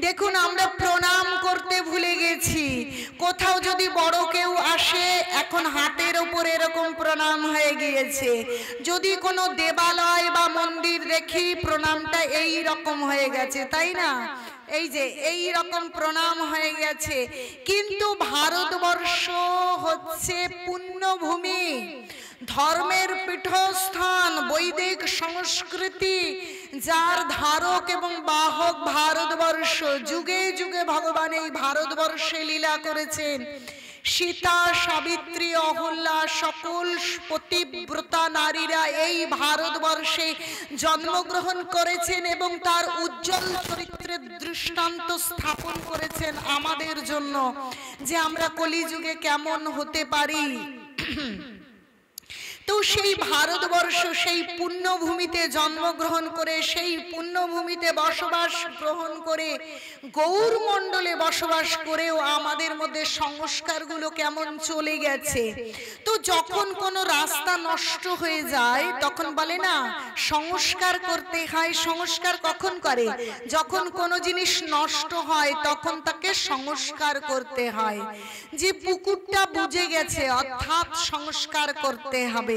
দেখুন আমরা প্রণাম করতে ভুলে গেছি। কোথাও যদি বড় কেউ আসে, এখন হাতের ওপর এরকম প্রণাম হয়ে গিয়েছে। যদি কোনো দেবালয় বা মন্দির দেখি, প্রণামটা এই রকম হয়ে গেছে, তাই না? এই যে এই রকম প্রণাম হয়ে গেছে। কিন্তু ভারতবর্ষ হচ্ছে পুণ্যভূমি, ধর্মের পীঠস্থান, বৈদিক সংস্কৃতি যার ধারক এবং বাহক ভারতবর্ষ। যুগে যুগে ভগবান এই ভারতবর্ষে লীলা করেছেন। সীতা, সাবিত্রী, অহল্যা, সকল পতিব্রতা নারীরা এই ভারতবর্ষে জন্মগ্রহণ করেছেন এবং তার উজ্জ্বল চরিত্রের দৃষ্টান্ত স্থাপন করেছেন আমাদের জন্য, যে আমরা কলিযুগে কেমন হতে পারি। তো সেই ভারতবর্ষ, সেই পুণ্যভূমিতে জন্মগ্রহণ করে, সেই পুণ্যভূমিতে বসবাস গ্রহণ করে, গৌরমণ্ডলে বসবাস করেও আমাদের মধ্যে সংস্কারগুলো কেমন চলে গেছে। তো যখন কোনো রাস্তা নষ্ট হয়ে যায়, তখন বলে না সংস্কার করতে হয়। সংস্কার কখন করে? যখন কোনো জিনিস নষ্ট হয় তখন তাকে সংস্কার করতে হয়। যে পুকুরটা বুজে গেছে, অর্থাৎ সংস্কার করতে হবে।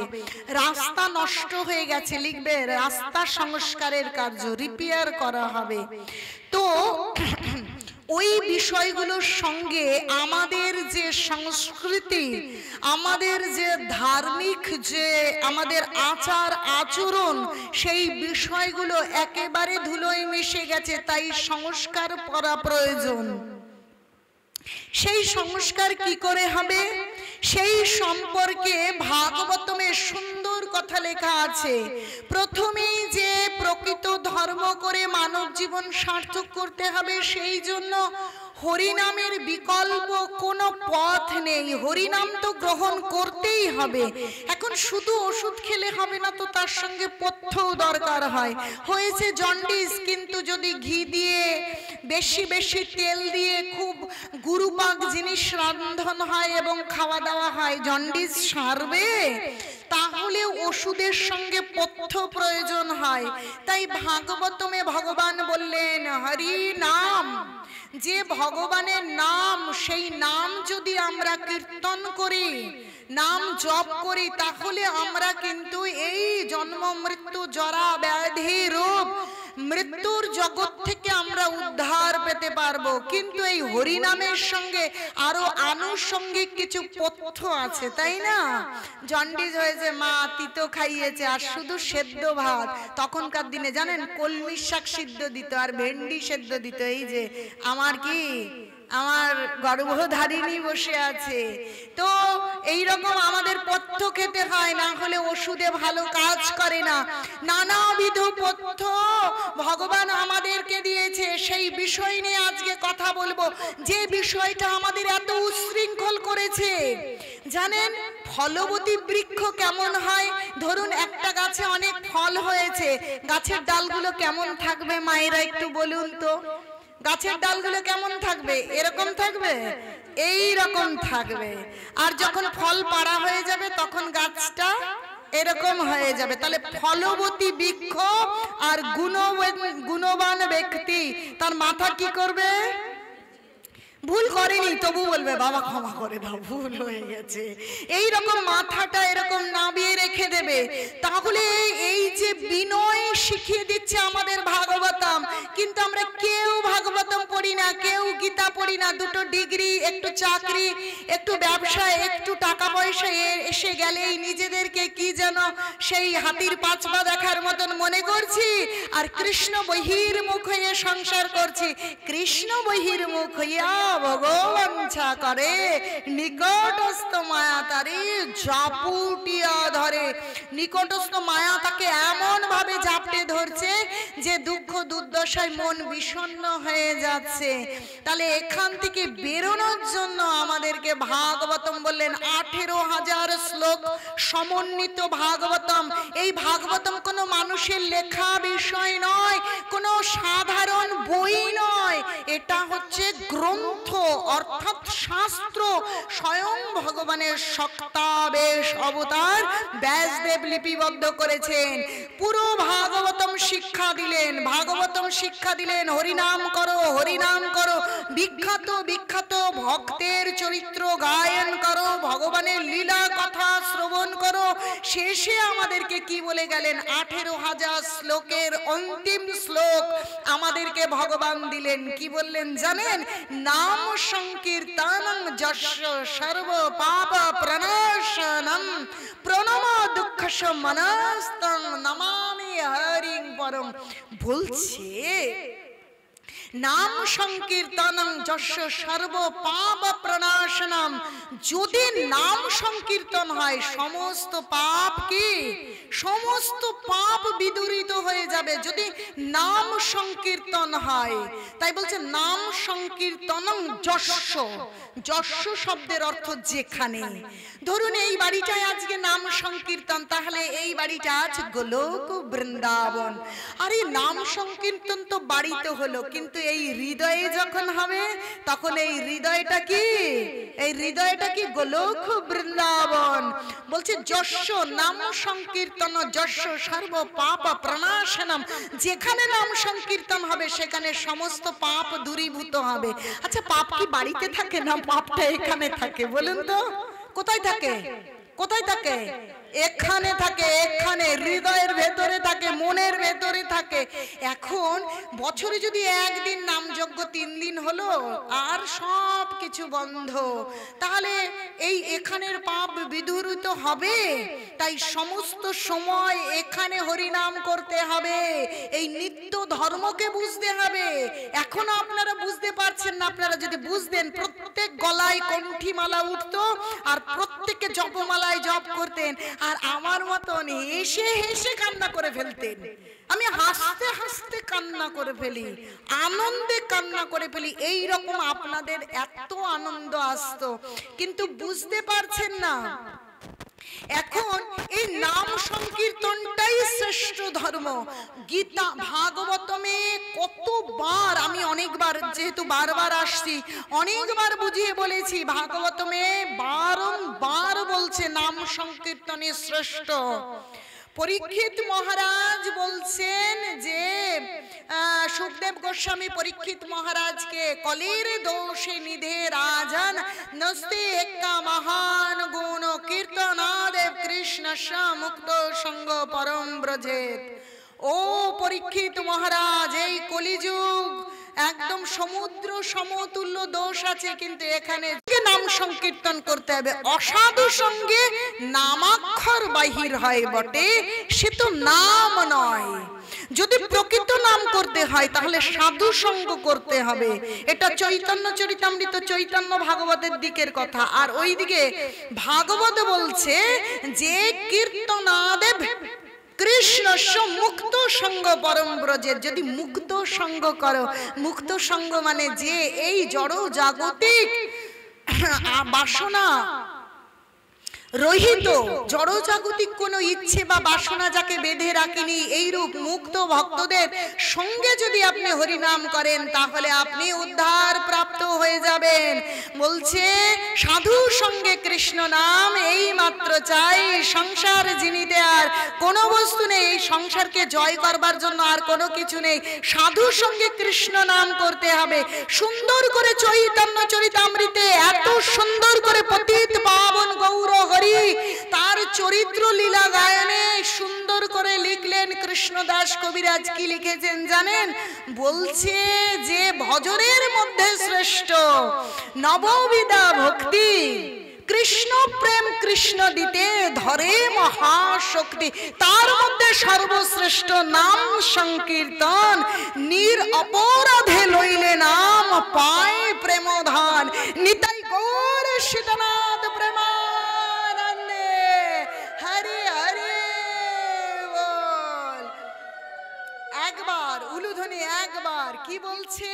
রাস্তা নষ্ট হয়ে গেছে, লিখবে রাস্তা সংস্কারের কার্য, রিপেয়ার করা হবে। তো ওই বিষয়গুলোর সঙ্গে আমাদের যে সংস্কৃতি, আমাদের যে ধার্মিক, যে আমাদের আচার আচরণ, সেই বিষয়গুলো একেবারে ধুলোয় মিশে গেছে। তাই সংস্কার করা প্রয়োজন। সেই সংস্কার কি করে হবে? সেই সম্পর্কে ভাগবতমে সুন্দর কথা লেখা আছে। প্রথমেই যে প্রকৃত ধর্ম করে মানব জীবন সার্থক করতে হবে, সেই জন্য হরিনামের বিকল্প কোনো পথ নেই। হরিনাম তো গ্রহণ করতেই হবে। এখন শুধু ওষুধ খেলে হবে না, তো তার সঙ্গে পথ্যও দরকার হয়। হয়েছে জন্ডিস, কিন্তু যদি ঘি দিয়ে, বেশি বেশি তেল দিয়ে খুব গুরুপাক জিনিস রান্ধন হয় এবং খাওয়া দাওয়া হয়, জন্ডিস সারবে? তাহলে ওষুধের সঙ্গে পথ্য প্রয়োজন হয়। তাই ভাগবতমে ভগবান বললেন হরি নাম, যে ভগবানের নাম, সেই নাম যদি আমরা কীর্তন করি, নাম জপ করি, তাহলে আমরা কিন্তু এই জন্ম মৃত্যু জরা ব্যাধি রূপ মৃত্যুর জগৎ থেকে আমরা উদ্ধার পেতে পারবো। কিন্তু এই হরিনামের সঙ্গে আরো আনুষঙ্গিক কিছু পথ্য আছে, তাই না? জন্ডিস হয়েছে, মা তিতো খাইয়েছে আর শুধু সেদ্ধ ভাত। তখনকার দিনে জানেন কলমি শাক সিদ্ধ দিত আর ভেন্ডি সেদ্ধ দিত। এই যে আমার গর্ভধারিণী বসে আছে, তো এই রকম আমাদের পথ্য খেতে হয়, না হলে ওষুধে ভালো কাজ করে না। নানাবিধ পথ্য ভগবান আমাদেরকে দিয়েছে। সেই বিষয় নিয়ে আজকে কথা বলবো, যে বিষয়টা আমাদের এত উচ্ছৃঙ্খল করেছে। জানেন ফলবতী বৃক্ষ কেমন হয়? ধরুন একটা গাছে অনেক ফল হয়েছে, গাছের ডালগুলো কেমন থাকবে মায়েরা একটু বলুন তো? গাছের ডালগুলো কেমন থাকবে? এরকম থাকবে? এই রকম থাকবে। আর যখন ফল পাড়া হয়ে যাবে তখন গাছটা এরকম হয়ে যাবে। তাহলে ফলবতী বৃক্ষ আর গুণবান ব্যক্তি, তার মাথা কি করবে? ভুল করেনি তবু বলবে বাবা ক্ষমা করে দাও, ভুল হয়ে গেছে। এই রকম মাথাটা এরকম নামিয়ে রেখে দেবে। তাহলে এই যে বিনয় শিখিয়ে দিচ্ছে আমাদের ভাগবতম, কিন্তু আমরা কেউ ভাগবতম পড়ি না, কেউ গীতা পড়ি না। দুটো ডিগ্রি, একটু চাকরি, একটু ব্যবসা, একটু টাকা পয়সা এসে গেলেই নিজেদেরকে কি যেন সেই হাতির পাঁচপা দেখার মতন মনে করছি, আর কৃষ্ণ বহির্মুখ হয়ে সংসার করছি। কৃষ্ণ বহির্মুখ হইয়া ভগবাঞ্ছা করে, নিকটস্থ মায়া তারে জাপুটিয়া ধরে। নিকটস্থ মায়া তাকে এমন ভাবে জাপটে ধরছে যে দুঃখ দুর্দশায় মন বিষণ্ণ হয়ে যাচ্ছে। তাহলে এখান থেকে বেরোনোর জন্য আমাদেরকে ভাগবতম বললেন 18,000 শ্লোক সমন্বিত ভাগবতম। এই ভাগবতম কোনো মানুষের লেখা বিষয় নয়, কোনো সাধারণ বই নয়। এটা হচ্ছে গ্রন্থ অর্থাৎ শাস্ত্র, স্বয়ং ভগবানের শক্তাবেশ অবতার ব্যাসদেব লিপিবদ্ধ করেছেন। পুরো ভাগবতম শিক্ষা দিলেন, ভাগবতম শিক্ষা দিলেন, হরিনাম করো, হরিনাম করো, বিখ্যাত বিখ্যাত ভক্তের চরিত্র গায়ন করো, ভগবানের লীলা কথা শ্রবণ করো। শেষে আমাদেরকে কি বলে গেলেন? 18,000 শ্লোকের অন্তিম শ্লোক আমাদেরকে ভগবান দিলেন। কি বললেন জানেন? নাম সংকীর্তনং যস্য সর্ব পাপ প্রণাশনম প্রণম দুঃখ শমনস্তং নমামি হরিং পরম। বলছে নাম সংকীর্তনং যস্য সর্ব পাপ প্রণাশনম। যদি নাম সংকীর্তন হয় সমস্ত পাপ কি? সমস্ত পাপ বিদূরিত হয়ে যাবে যদি নাম সংকীর্তন হয়। তাই বলছে নাম সংকীর্তনং যস্য। যস্য শব্দের অর্থ যেখানে। ধরুন এই বাড়িটায় আজকে নাম সংকীর্তন, তাহলে এই বাড়িটা আজ গোলক বৃন্দাবন। আর এই নাম সংকীর্তন তো বাড়িতে হলো, কিন্তু এই হৃদয়ে যখন হবে তখন এই হৃদয়টা কি? এই হৃদয়টা কি? গোলক বৃন্দাবন। বলছে যস্য নাম সংকীর্তন যস্য সর্ব পাপ প্রণাশনম। যেখানে নাম সংকীর্তন হবে সেখানে সমস্ত পাপ দূরীভূত হবে। আচ্ছা, পাপ কি বাড়িতে থাকে না পাপটা এখানে থাকে? বলুন তো, কোথায় থাকে? কোথায় থাকে? এখানে থাকে, এখানে হৃদয়ের ভেতরে থাকে, মনের ভেতরে থাকে। এখন বছরে যদি একদিন নামযজ্ঞ 3 দিন হলো আর সব কিছু বন্ধ, তাহলে এই এখানের পাপ বিদূরিত হবে? তাই সমস্ত সময় এখানে হরিনাম করতে হবে, এই নিত্য ধর্মকে বুঝতে হবে। এখনো আপনারা বুঝতে পারছেন না। আপনারা যদি বুঝতেন, প্রত্যেক গলায় কণ্ঠীমালা উঠতো আর প্রত্যেকে জপমালায় জপ করতেন, আর আমার মতন হেসে হেসে কান্না করে ফেলতেন। আমি হাসতে হাসতে কান্না করে ফেলি, আনন্দে কান্না করে ফেলি। এই রকম আপনাদের এত আনন্দ আসতো, কিন্তু বুঝতে পারছেন না। এখন এই নাম সংকীর্তনটাই শ্রেষ্ঠ ধর্ম। গীতা ভাগবতমে কতবার, আমি অনেকবার, যেহেতু বারবার আসছি, অনেকবার বুঝিয়ে বলেছি, ভাগবতমে বারংবার বলছে নাম সংকীর্তনে শ্রেষ্ঠ। পরীক্ষিত মহারাজ বলছেন যে সুখদেব গোস্বামী পরীক্ষিত মহারাজকে কলির দোষে নিধে রাজন নস্তি একা মহান গুণ কীর্তনাদেব কৃষ্ণ মুক্ত সঙ্গ পরম ব্রজেত। ও পরীক্ষিত মহারাজ, এই কলিযুগ একদম সমুদ্র সমতুল্য দোষ আছে, কিন্তু এখানে নাম সংকীর্তন করতে হবে। অসাধু সঙ্গে নামাক্ষর বাহির হয় বটে, সে তো নাম নয়। যদি প্রকৃত নাম করতে হয় তাহলে সাধু সঙ্গ করতে হবে। এটা চৈতন্য চরিতামৃত চৈতন্য ভাগবতের দিকের কথা। আর ওইদিকে ভাগবত বলছে যে কীর্তনাদেব কৃষ্ণ মুক্ত সঙ্গ পরম ব্রজের। যদি মুক্ত সঙ্গ করো, মুক্ত সঙ্গ মানে যে এই জড় জাগতিক বাসনা রহিত, জড়জাগতিক কোনো ইচ্ছে বা বাসনা যাকে বেঁধে রাখেনি, এইরূপ মুক্ত ভক্তদের সঙ্গে যদি আপনি হরিনাম করেন তাহলে আপনি উদ্ধার প্রাপ্ত হয়ে যাবেন। বলছে সাধু সঙ্গে কৃষ্ণ নাম এই মাত্র চাই, সংসার জিনিতে আর কোনো বস্তু নেই। এই সংসারকে জয় করবার জন্য আর কোনো কিছু নেই। সাধু সঙ্গে কৃষ্ণ নাম করতে হবে। সুন্দর করে চৈতন্য চরিতামৃতে এত সুন্দর করে পতিত পাবন গৌর হরি তার চরিত্র লীলা গায়নে সুন্দর করে লিখলেন কৃষ্ণদাস কবিরাজ। কি লিখেছেন জানেন? বলছে যে ভজনের মধ্যে শ্রেষ্ঠ নববিধা ভক্তি, কৃষ্ণ প্রেম কৃষ্ণ দিতে ধরে মহাশক্তি, তার মধ্যে সর্বশ্রেষ্ঠ নাম সংকীর্তন। নির অপরাধে লইলে নাম পায় প্রেমধান, নিতাই গৌর সীতানাথ প্রেমানন্দে হরে হরে বল। একবার উলুধ্বনি, একবার কি বলছে?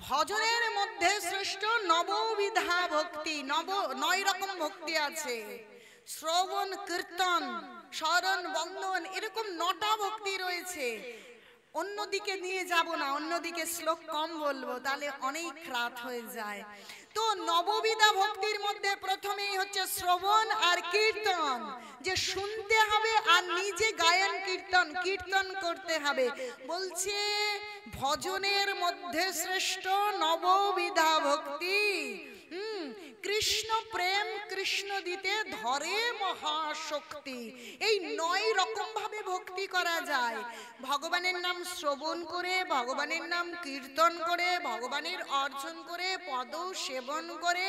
ভজনের মধ্যে শ্রেষ্ঠ নববিধা ভক্তি। 9 রকম ভক্তি আছে। শ্রবণ, কীর্তন, স্মরণ, বন্দন, এরকম 9টা ভক্তি রয়েছে। অন্যদিকে নিয়ে যাব না, অন্যদিকে শ্লোক কম বলবো, তাহলে অনেক রাত হয়ে যায়। তো নববিধা ভক্তির মধ্যে প্রথমেই হচ্ছে শ্রবণ আর কীর্তন, যে শুনতে হবে আর নিজে গায়ন কীর্তন কীর্তন করতে হবে। বলছে ভজনের মধ্যে শ্রেষ্ঠ নববিধা ভক্তি। কৃষ্ণ প্রেম কৃষ্ণ দিতে ধরে মহাশক্তি। এই 9 রকম ভাবে ভক্তি করা যায়। ভগবানের নাম শ্রবণ করে, ভগবানের নাম কীর্তন করে, ভগবানের অর্জন করে, পদ সেবন করে,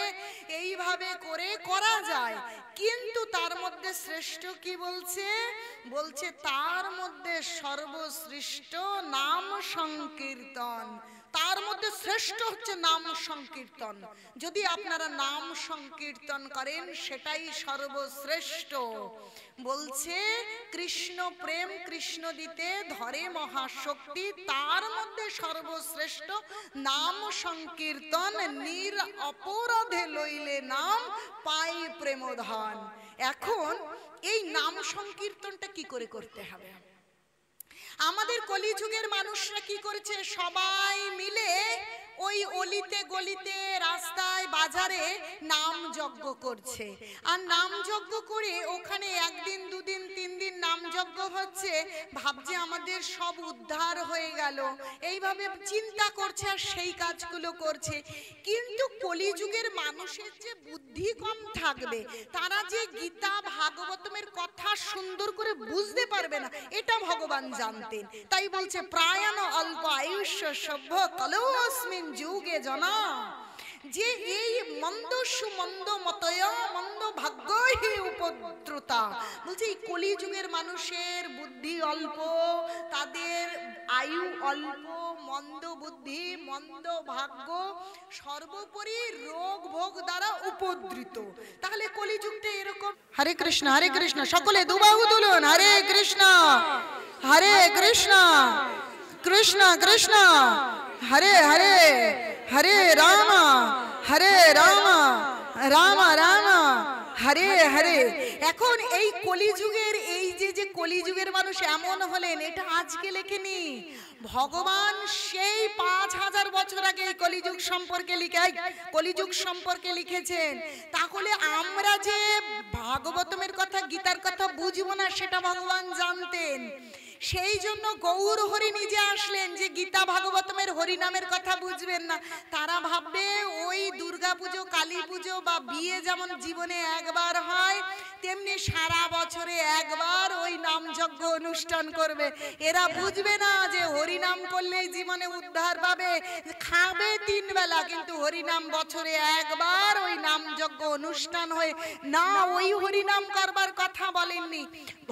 এইভাবে করে করা যায়। কিন্তু তার মধ্যে শ্রেষ্ঠ কি বলছে? বলছে তার মধ্যে সর্বশ্রেষ্ঠ নাম সংকীর্তন। তার মধ্যে শ্রেষ্ঠ হচ্ছে নাম সংকীর্তন। যদি আপনারা নাম সংকীর্তন করেন সেটাই সর্বশ্রেষ্ঠ। বলছে কৃষ্ণ প্রেম কৃষ্ণ দিতে ধরে মহাশক্তি, তার মধ্যে সর্বশ্রেষ্ঠ নাম সংকীর্তন। নির অপরাধে লইলে নাম পাই প্রেমধন। এখন এই নাম সংকীর্তনটা কি করে করতে হবে? আমাদের কলিযুগের মানুষরা কি করেছে? সবাই মিলে ওই অলিতে গলিতে রাস্তায় বাজারে নাম যজ্ঞ করছে। আর নাম যজ্ঞ করে ওখানে একদিন দুদিন তিন দিন নাম যজ্ঞ হচ্ছে, ভাবছে আমাদের সব উদ্ধার হয়ে গেল, এইভাবে চিন্তা করছে আর সেই কাজগুলো করছে। কিন্তু কলিযুগের মানুষের যে বুদ্ধি কম থাকবে, তারা যে গীতা ভাগবতমের কথা সুন্দর করে বুঝতে পারবে না, এটা ভগবান জানতেন। তাই বলছে প্রায়ণ অল্প আয়ুষ্য সভ্য কলৌ অস্মিন যুগে জনা। যে এই মন্দ সুমন্দ মতয় মন্দ ভাগ্য হি উপদ্রুতা। বলছে এই কলিযুগের মানুষের বুদ্ধি অল্প, তাদের আয়ু অল্প, মন্দ বুদ্ধি মন্দ ভাগ্য, সর্বোপরি রোগ ভোগ দ্বারা উপদ্রুত। তাহলে কলিযুগটা এরকম। হরে কৃষ্ণ হরে কৃষ্ণ, সকলে দুবাহু তুলুন। হরে কৃষ্ণ হরে কৃষ্ণ কৃষ্ণ কৃষ্ণ হরে হরে, হরে রাম হরে রাম রাম রাম হরে হরে। এখন এই কলিযুগের এই যে কলিযুগের মানুষ এমন হলেন, এটা আজকে লেখেনি ভগবান, সেই 5000 বছর আগে এই কলিযুগ সম্পর্কে লিখেছেন। তাহলে আমরা যে ভাগবতমের কথা গীতার কথা বুঝবো না সেটা ভগবান জানতেন। সেই জন্য গৌর হরি নিজে আসলেন যে গীতা ভাগবতমের হরিনামের কথা বুঝবেন না। তারা ভাববে ওই দুর্গা পুজো কালী পুজো বা বিয়ে যেমন জীবনে একবার হয়, তেমনি সারা বছরে একবার ওই নাম যজ্ঞ অনুষ্ঠান করবে। এরা বুঝবে না যে হরিনাম করলেই জীবনে উদ্ধার পাবে। খাবে 3 বেলা, কিন্তু হরিনাম বছরে একবার ওই নাম যজ্ঞ অনুষ্ঠান হয়ে না, ওই হরিনাম করবার কথা বলেননি।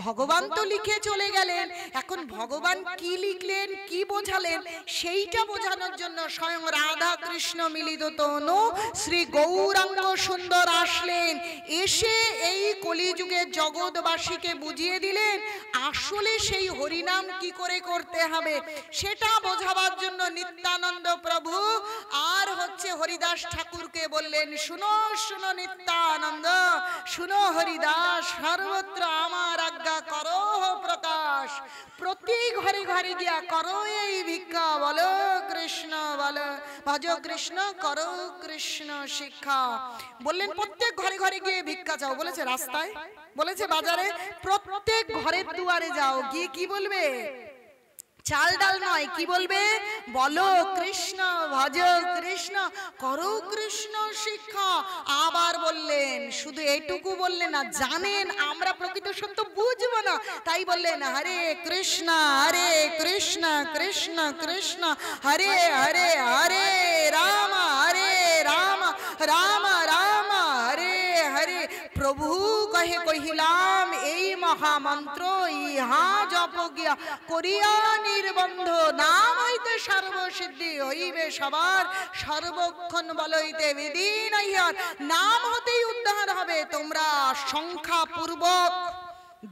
ভগবান তো লিখে চলে গেলেন, এখন ভগবান কি লিখলেন কি বোঝালেন সেইটা বোঝানোর জন্য স্বয়ং রাধা কৃষ্ণ মিলিত তনু শ্রী গৌরাঙ্গ সুন্দর আসলেন। এসে এই কলিযুগে জগৎবাসীকে বুঝিয়ে দিলেন আসলে সেই হরিনাম কি করে করতে হবে, সেটা বোঝাবার জন্য নিত্যানন্দ প্রভু আর হচ্ছে হরিদাস ঠাকুরকে বললেন, শুনো শুনো নিত্যানন্দ, শুনো হরিদাস, সর্বত্র আমার আজ্ঞা করো প্রকাশ। প্রতি ঘরে ঘরে গিয়া করো এই ভিক্ষা, বলো কৃষ্ণ বলো, ভজ কৃষ্ণ করো কৃষ্ণ শিক্ষা। বললেন প্রত্যেক ঘরে ঘরে গিয়ে ভিক্ষা চাও। বলেছে রাস্তায়, বলেছে বাজারে, প্রত্যেক ঘরের দুয়ারে যাও, গিয়ে কি বলবে? চাল ডাল নয়, কি বলবে? বলো কৃষ্ণ, ভজ কৃষ্ণ, করো কৃষ্ণ শিক্ষা। আবার বললেন, শুধু এইটুকু বললেন না, জানেন আমরা প্রকৃত সত্য বুঝবো না, তাই বললেন হরে কৃষ্ণ কৃষ্ণ কৃষ্ণ হরে হরে, হরে রাম রাম রাম হরে হরে। প্রভু কহে কহিলাম এই মহামন্ত্র ইহা জপ গিয়া করিয়া নির্বন্ধ, নাম হইতে সর্বসিদ্ধি হইবে সবার, সর্বক্ষণ বলইতে বিধি নাই আর, নাম হতেই উদ্ধার হবে। তোমরা সংখ্যা পূর্বক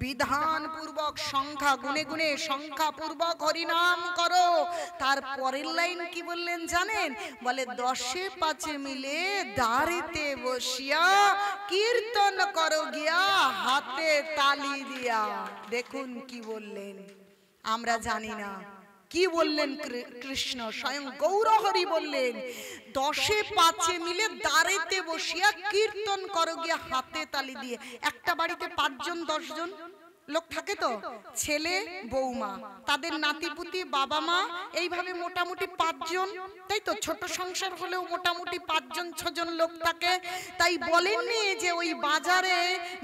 বিধান পূর্বক সংখ্যা গুনে গুনে সংখ্যা পূর্বক হরিনাম করো। তার পরের লাইন কি বললেন জানেন? বলে 10 5 মিলে দাঁড়িতে বসিয়া কীর্তন করো গিয়া হাতে তালি দিয়া। দেখুন কি বললেন, আমরা জানি না কি বললেন কৃষ্ণ? স্বয়ং গৌরহরি বললেন, 10-5 মিলে দাঁড়াইতে বসিয়া কীর্তন করো গিয়া হাতে তালি দিয়ে। একটা বাড়িতে 5 জন 10 জন লোক থাকে, তো ছেলে বৌমা, তাদের নাতিপুতি, বাবা মা, এইভাবে মোটামুটি 5 জন, তাই তো? ছোট সংসার হলেও মোটামুটি 5 জন 6 জন লোক থাকে। তাই বলেননি যে ওই বাজারে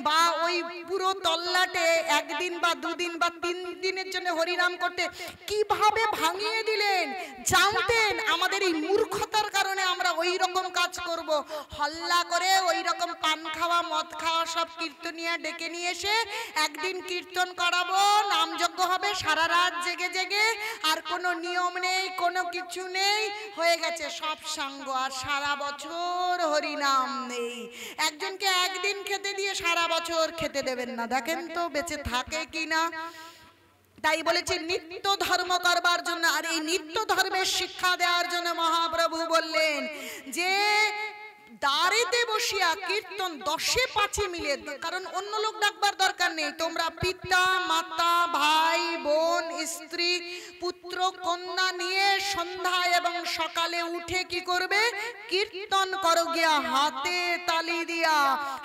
বা ওই পুরো তল্লাটে একদিন বা 2 দিন বা 3 দিনের জন্য হরিনাম করতে কিভাবে ভাঙিয়ে দিলেন। জানতেন আমাদের এই মূর্খতার কারণে আমরা ওই রকম কাজ করব। হল্লা করে ওই রকম পান খাওয়া, মদ খাওয়া সব কীর্তনিয়া ডেকে নিয়ে এসে একদিন কীর্তন করাবো, নামযজ্ঞ হবে সারা রাত জেগে জেগে, আর কোনো নিয়ম নেই, কোনো কিছু নেই, হয়ে গেছে সব সঙ্গ, আর সারা বছর হরিনাম নেই। একজনকে একদিন খেতে দিয়ে সারা বছর খেতে দেবেন না, দেখেন তো বেঁচে থাকে কিনা। তাই বলেছে নিত্য ধর্ম করবার জন্য। আর এই নিত্য ধর্মের শিক্ষা দেওয়ার জন্য মহাপ্রভু বললেন যে দাঁড়িতে বসিয়া কীর্তন 10-5 মিলে, কারণ অন্য লোক ডাকবার দরকার নেই। তোমরা পিতা মাতা, ভাই বোন, স্ত্রী, পুত্র, কন্যা নিয়ে সন্ধ্যা এবং সকালে উঠে কি করবে? কীর্তন করো গিয়া হাতে তালি দিয়া।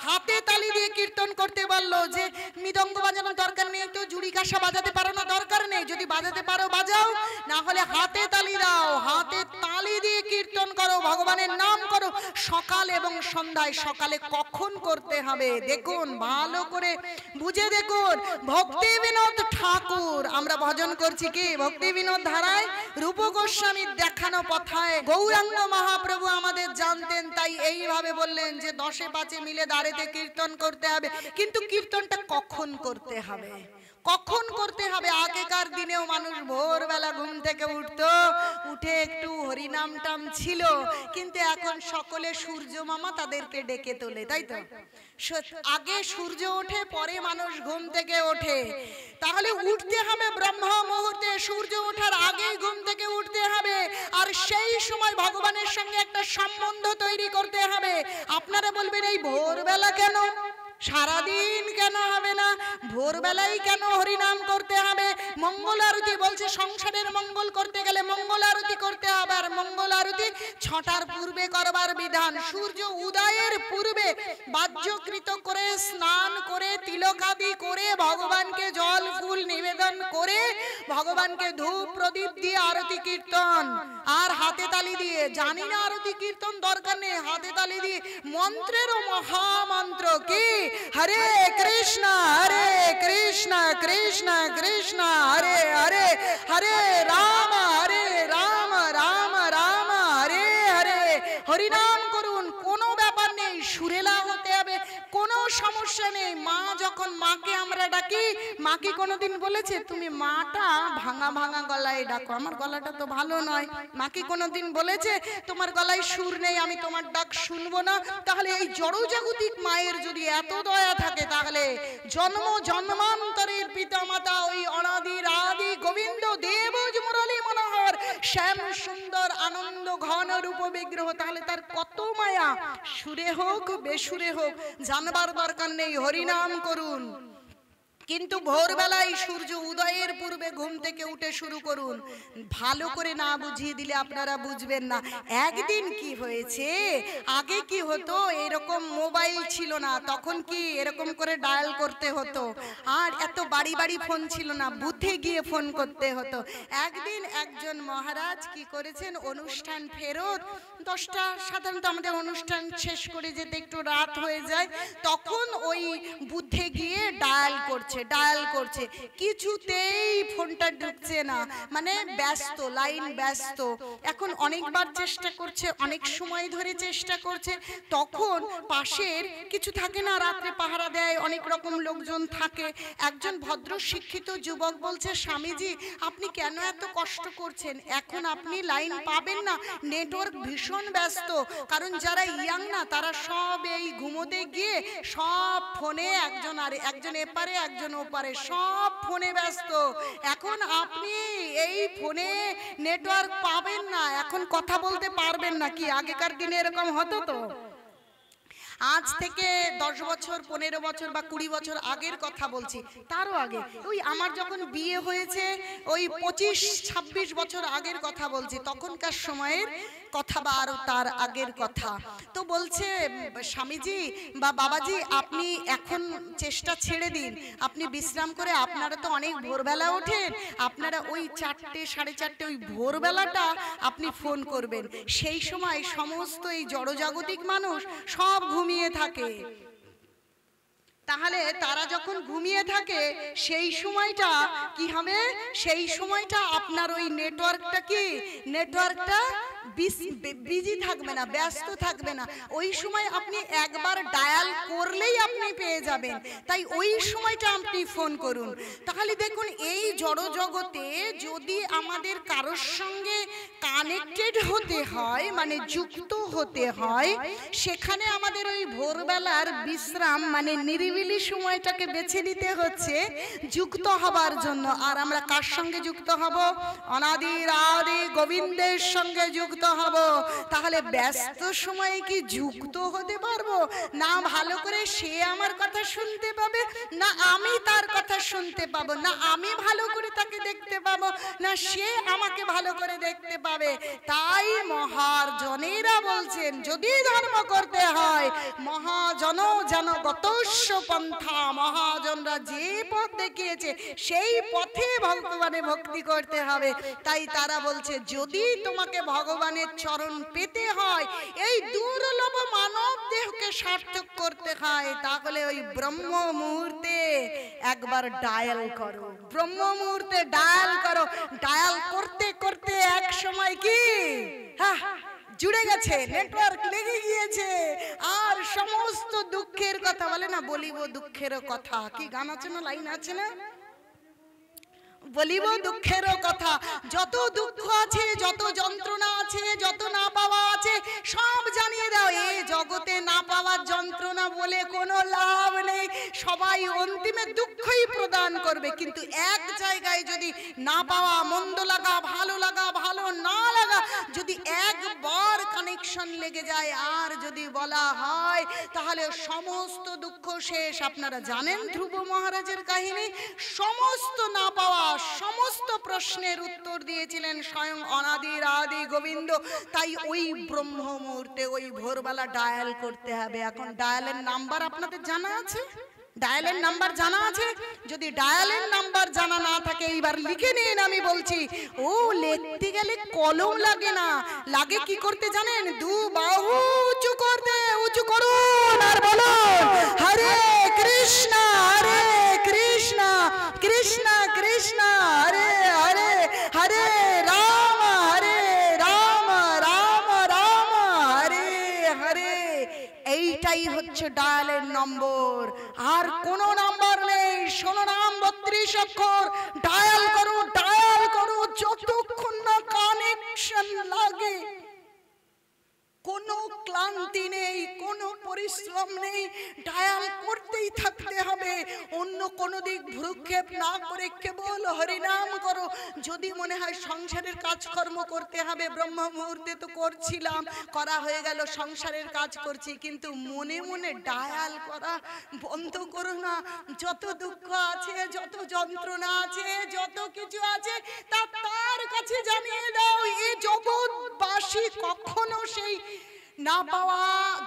হাতে তালি দিয়ে কীর্তন করতে বললো। যে মৃদঙ্গ বাজানোর দরকার নেই, তো জুড়ি কাঁসা বাজাতে পারো না, দরকার নেই। যদি বাজাতে পারো বাজাও, না হলে হাতে তালি দাও। হাতে তালি দিয়ে কীর্তন করো, ভগবানের নাম করো সকাল এবং সন্ধ্যায়। সকালে কখন করতে হবে দেখুন, ভালো করে বুঝে দেখুন। ভক্তি বিনোদ ঠাকুর, আমরা ভজন করছি কি ভক্তি বিনোদ ধারায়, রূপ গোস্বামীর দেখানো পথায় গৌরাঙ্গ মহাপ্রভু আমাদের জানতেন। তাই এইভাবে বললেন যে 10-5 মিলে দাঁড়িয়ে কীর্তন করতে হবে। কিন্তু কীর্তনটা কখন করতে হবে? কখন করতে হবে? আগেকার দিনেও মানুষ ভোরবেলা ঘুম থেকে উঠতো, উঠে একটু হরিনাম টাম ছিল, কিন্তু এখন সকলে সূর্য মামা তাদেরকে ডেকে তোলে, তাই তো? আগে সূর্য ওঠে, পরে মানুষ ঘুম থেকে ওঠে। তাহলে উঠতে হবে ব্রহ্ম মুহূর্তে, সূর্য ওঠার আগেই ঘুম থেকে উঠতে হবে। আর সেই সময় ভগবানের সঙ্গে একটা সম্বন্ধ তৈরি করতে হবে। আপনারা বলবেন এই ভোরবেলা কেন, সারাদিন কেন হবে না? ভোরবেলায় কেন হরিনাম করতে হবে? মঙ্গল আরতি বলছে সংসারের মঙ্গল করতে গেলে মঙ্গল আরতি করতে হবে। আর মঙ্গল আরতি 6টার পূর্বে করবার বিধান। সূর্য উদয়ের পূর্বে বাহ্যকৃত করে স্নান করে তিলকাদি করে ভগবানকে জল ফুল নিবেদন করে ভগবানকে ধূপ প্রদীপ দিয়ে আরতি কীর্তন, আর হাতে তালি দিয়ে। জানি না আরতি কীর্তন দরকার নেই, হাতে তালি দিয়ে মন্ত্রেরও মহামন্ত্র কি হরে কৃষ্ণ হরে কৃষ্ণ কৃষ্ণ কৃষ্ণ হরে হরে, হরে রাম রাম রাম হরে হরে। হরিনাম করুন, কোনো ব্যাপার নেই। সুরেলা হতে হবে, কোনো সমস্যা নেই। মা যখন, মাকে আমরা ডাকি, মা কি কোনোদিন বলেছে তুমি মাটা ভাঙা ভাঙা গলায় ডাকো? আমার গলাটা তো ভালো নয়। মা কি কোনোদিন বলেছে তোমার গলায় সুর নেই, আমি তোমার ডাক শুনবো না? তাহলে এই জড়জাগতিক মায়ের যদি এত দয়া থাকে, তাহলে জন্ম জন্মান্তরের পিতা মাতা ওই অনাদির আদি গোবিন্দ দেবজ মুরলী মনোহর শ্যাম সুন্দর আনন্দ ঘন রূপ বিগ্রহ, তাহলে তার কত মায়া। সুরে হোক বেসুরে হোক, জানবার দরকার নেই, হরিনাম করুন। কিন্তু ভোরবেলায় সূর্য উদয়ের পূর্বে ঘুম থেকে উঠে শুরু করুন। ভালো করে না বুঝিয়ে দিলে আপনারা বুঝবেন না। একদিন কি হয়েছে, আগে কি হতো, এরকম মোবাইল ছিল না, তখন কি এরকম করে ডায়াল করতে হতো, আর এত বাড়ি বাড়ি ফোন ছিল না, বুথে গিয়ে ফোন করতে হতো। একদিন একজন মহারাজ কি করেছেন, অনুষ্ঠান ফেরত 10টা, সাধারণত আমাদের অনুষ্ঠান শেষ করে যেতে একটু রাত হয়ে যায়, তখন ওই বুথে গিয়ে ডায়াল করছে, কিছুতেই ফোনটা ঢুকছে না, মানে ব্যস্ত, লাইন ব্যস্ত। এখন অনেকবার চেষ্টা করছে, অনেক সময় ধরে চেষ্টা করছে, তখন পাশের কিছু থাকে না, রাত্রে পাহারা দেয়, অনেক রকম লোকজন থাকে। একজন ভদ্র শিক্ষিত যুবক বলছে, স্বামীজি আপনি কেন এত কষ্ট করছেন? এখন আপনি লাইন পাবেন না, নেটওয়ার্ক ভীষণ ব্যস্ত। কারণ যারা ইয়াং না, তারা সব এই ঘুমোতে গিয়ে সব ফোনে, একজন এপারে একজন ওপারে, সব ফোনে ব্যস্ত। এখন আপনি এই ফোনে নেটওয়ার্ক পাবেন না, এখন কথা বলতে পারবেন না। কি আগেকার দিনে এরকম হতো? তো আজ থেকে 10 বছর 15 বছর বা 20 বছর আগের কথা বলছি, তারও আগে, ওই আমার যখন বিয়ে হয়েছে ওই 25-26 বছর আগের কথা বলছি, তখনকার সময়ের কথা বা আরো তার আগের কথা। তো বলছে স্বামীজি বা বাবাজি আপনি এখন চেষ্টা ছেড়ে দিন, আপনি বিশ্রাম করে, আপনারা তো অনেক ভোরবেলা ওঠেন, আপনারা ওই 4টে 4:30 ওই ভোরবেলাটা আপনি ফোন করবেন, সেই সময় সমস্ত এই জড়জাগতিক মানুষ সব ঘুমিয়ে থাকে। তাহলে তারা যখন ঘুমিয়ে থাকে সেই সময়টা কি হবে, সেই সময়টা আপনার ওই নেটওয়ার্কটা বিজি থাকবে না, ব্যস্ত থাকবে না, ওই সময় আপনি একবার ডায়াল করলেই আপনি পেয়ে যাবেন। তাই ওই সময়টা আপনি ফোন করুন। তাহলে দেখুন এই জড়জগতে যদি আমাদের কারোর সঙ্গে কানেক্টেড হতে হয়, মানে যুক্ত হতে হয়, সেখানে আমাদের ওই ভোরবেলার বিশ্রাম মানে নিরিবিলি সময়টাকে বেছে নিতে হচ্ছে যুক্ত হবার জন্য। আর আমরা কার সঙ্গে যুক্ত হব? অনাদির আদি গোবিন্দের সঙ্গে যুক্ত হব। তাহলে ব্যস্ত সময়ে কি যুক্ত হতে পারবো? না ভালো করে সে আমার কথা শুনতে পাবে, না আমি তার কথা শুনতে পাবো, না আমি ভালো করে তাকে দেখতে পাবো, না সে আমাকে ভালো করে দেখতে পাবে। তাই মহাজনেরা বলছেন যদি ধর্ম করতে হয় মহাজন যেন গতস্য পন্থা, মহাজনরা যে পথ দেখিয়েছে সেই পথে ভগবানের ভক্তি করতে হবে। তাই তারা বলছে যদি তোমাকে ভগবানের চরণ পেতে হয়, এই দুর্লভ মানব দেহকে সার্থক করতে হয়, তাহলে ওই ব্রহ্ম মুহূর্তে একবার ডায়াল করো, ব্রহ্ম মুহূর্তে ডায়াল করো। ডায়াল করতে করতে এক সময় কি জুড়ে গেছে, নেটওয়ার্ক লেগে গিয়েছে, আর সমস্ত দুঃখের কথা বলে না, বলিব দুঃখের কথা, কি গান আছে না, লাইন আছে না, বলিব দুঃখের কথা, যত দুঃখ আছে, যত যন্ত্রণা আছে, যত না পাওয়া আছে, সব জানিয়ে দাও। এই জগতে না পাওয়ার যন্ত্রণা বলে কোনো লাভ নেই, সবাই অন্তিমে দুঃখই প্রদান করবে। কিন্তু এক জায়গায় যদি না পাওয়া, মন্দ লাগা, ভালো লাগা, ভালো না লাগা যদি একবার কানেকশন লেগে যায়, আর যদি বলা হয় তাহলে সমস্ত দুঃখ শেষ। আপনারা জানেন ধ্রুব মহারাজের কাহিনী, সমস্ত না পাওয়া, সমস্ত প্রশ্নের উত্তর দিয়েছিলেন স্বয়ং অনাদির আদি গোবিন্দ। তাই ওই ব্রহ্ম মুহূর্তে ওই ভোরবেলা ডায়াল করতে হবে। এখন ডায়ালের নাম্বার আপনাদের জানা আছে? ডায়ালের নাম্বার জানা আছে? যদি ডায়ালের নাম্বার জানা না থাকে এইবার লিখে নিন, আমি বলছি। ও লিখতে গেলে কলম লাগে না, লাগে কি করতে জানেন? দু বাহু উঁচু করতে, উঁচু করুন আর বলুন হরে কৃষ্ণ হরে কৃষ্ণ কৃষ্ণ কৃষ্ণ হরে হরে, হরে রাম হরে রাম রাম রাম হরে হরে। এইটাই হচ্ছে ডায়ালের নম্বর, আর কোনো নাম্বার নেই। শোনো নাম 32 অক্ষর, ডায়াল করো, ডায়াল করো, যতক্ষণ না কানেকশন লাগে। কোনো ক্লান্তি নেই, কোনো পরিশ্রম নেই, ডায়াল করতেই থাকতে হবে। অন্য কোনো দিক ভ্রুক্ষেপ না করে কেবল হরিনাম করো। যদি মনে হয় সংসারের কাজকর্ম করতে হবে, ব্রহ্ম মুহূর্তে তো করছিলাম, করা হয়ে গেল, সংসারের কাজ করছি, কিন্তু মনে মনে ডায়াল করা বন্ধ করো না। যত দুঃখ আছে, যত যন্ত্রণা আছে, যত কিছু আছে তা তার কাছে জানিয়ে দাও। এই জগৎবাসী কখনো সেই না পাওয়া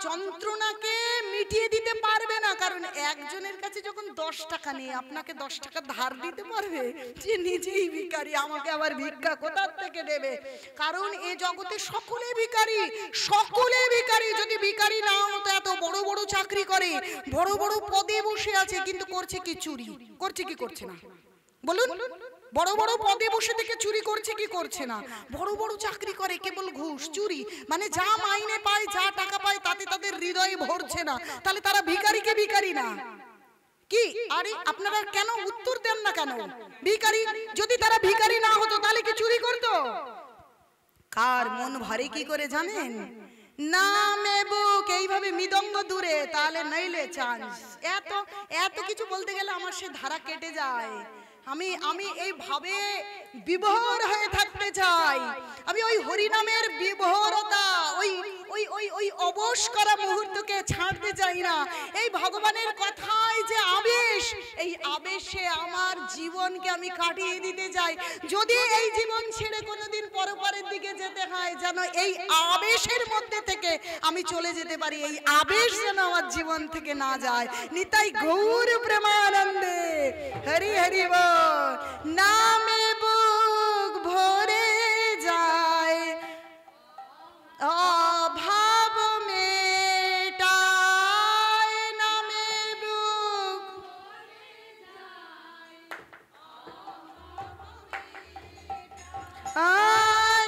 যন্ত্রণাকে মিটিয়ে দিতে পারবে না। কারণ একজনের কাছে যখন 10 টাকা নেই, আপনাকে 10 টাকা ধার দিতে পারবে? যে নিজেই ভিখারি, আমাকে আবার ভিক্ষা কোথা থেকে দেবে? কারণ এ জগতে সকলে ভিখারি, সকলে ভিখারি। যদি ভিখারি না হতো, এত বড় বড় চাকরি করে, বড় বড় পদে বসে আছে, কিন্তু করছে কি? চুরি করছে কি করছে না বলুন? বড় বড় পদে বসে থেকে চুরি করছে কি করছে না? বড় বড় চাকরি করে, কেবল ঘুষ চুরি, মানে যা মাইনে পায়, যা টাকা পায়, তাতে তাদের হৃদয় ভরছে না। তাহলে তারা ভিখারিকে ভিখারি না কি? আরে আপনারা কেন উত্তর দেন না কেন? ভিখারি যদি তারা ভিখারি না হতো তাহলে কি চুরি করতো? কার মন ভরে কি করে জানেন? নামে বুক এইভাবে মৃদঙ্গ দূরে, তাহলে নইলে চান্স। এত এত কিছু বলতে গেলে আমার সে ধারা কেটে যায়। আমি এই ভাবে বিভোর হয়ে থাকতে চাই। আমি ওই হরিনামের বিভোরতা, ওই ওই ওই ওই অবশ করা মুহূর্তকে ছাড়তে চাই না। এই ভগবানের কথায় যে আবেশ, এই আবেশে আমার জীবনকে আমি কাটিয়ে দিতে চাই। যদি এই জীবন ছেড়ে কোনোদিন পরপারের দিকে যেতে হয়, যেন এই আবেশের মধ্যে থেকে আমি চলে যেতে পারি, এই আবেশ যেন আমার জীবন থেকে না যায়। নিতাই গৌর প্রেমানন্দে হরি হরি বল। নামে বুক ভরে যায় অভাব মেটায়, নামে বুক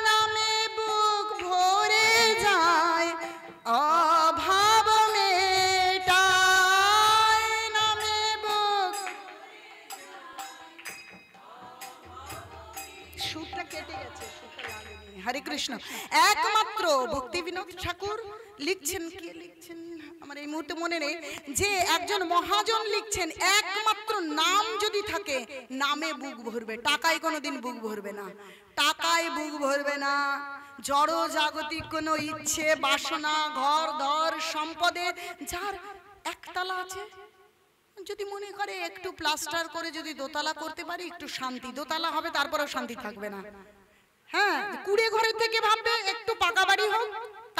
নামে বুক ভরে যায় অভাব মেটায়, নামে বুক। সুরটা কেটে গেছে, সুরটা লাগেনি। হরে কৃষ্ণ। একমাত্র ভক্তি বিনোদ ঠাকুর লিখছেন, কে লিখছেন আমার এই মুহূর্তে মনে নেই, যে একজন মহাজন লিখছেন একমাত্র নাম যদি থাকে নামে বুক ভরবে, টাকায় কোনোদিন বুক ভরবে না, টাকায় বুক ভরবে না। জড় জাগতিক কোনো ইচ্ছে বাসনা ঘর ধর সম্পদে যার একতলা আছে, যদি মনে করে একটু প্লাস্টার করে যদি দোতলা করতে পারি একটু শান্তি, দোতলা হবে তারপরেও শান্তি থাকবে না। হ্যাঁ, কুড়ে ঘরের থেকে ভাববে একটু পাকা বাড়ি হোক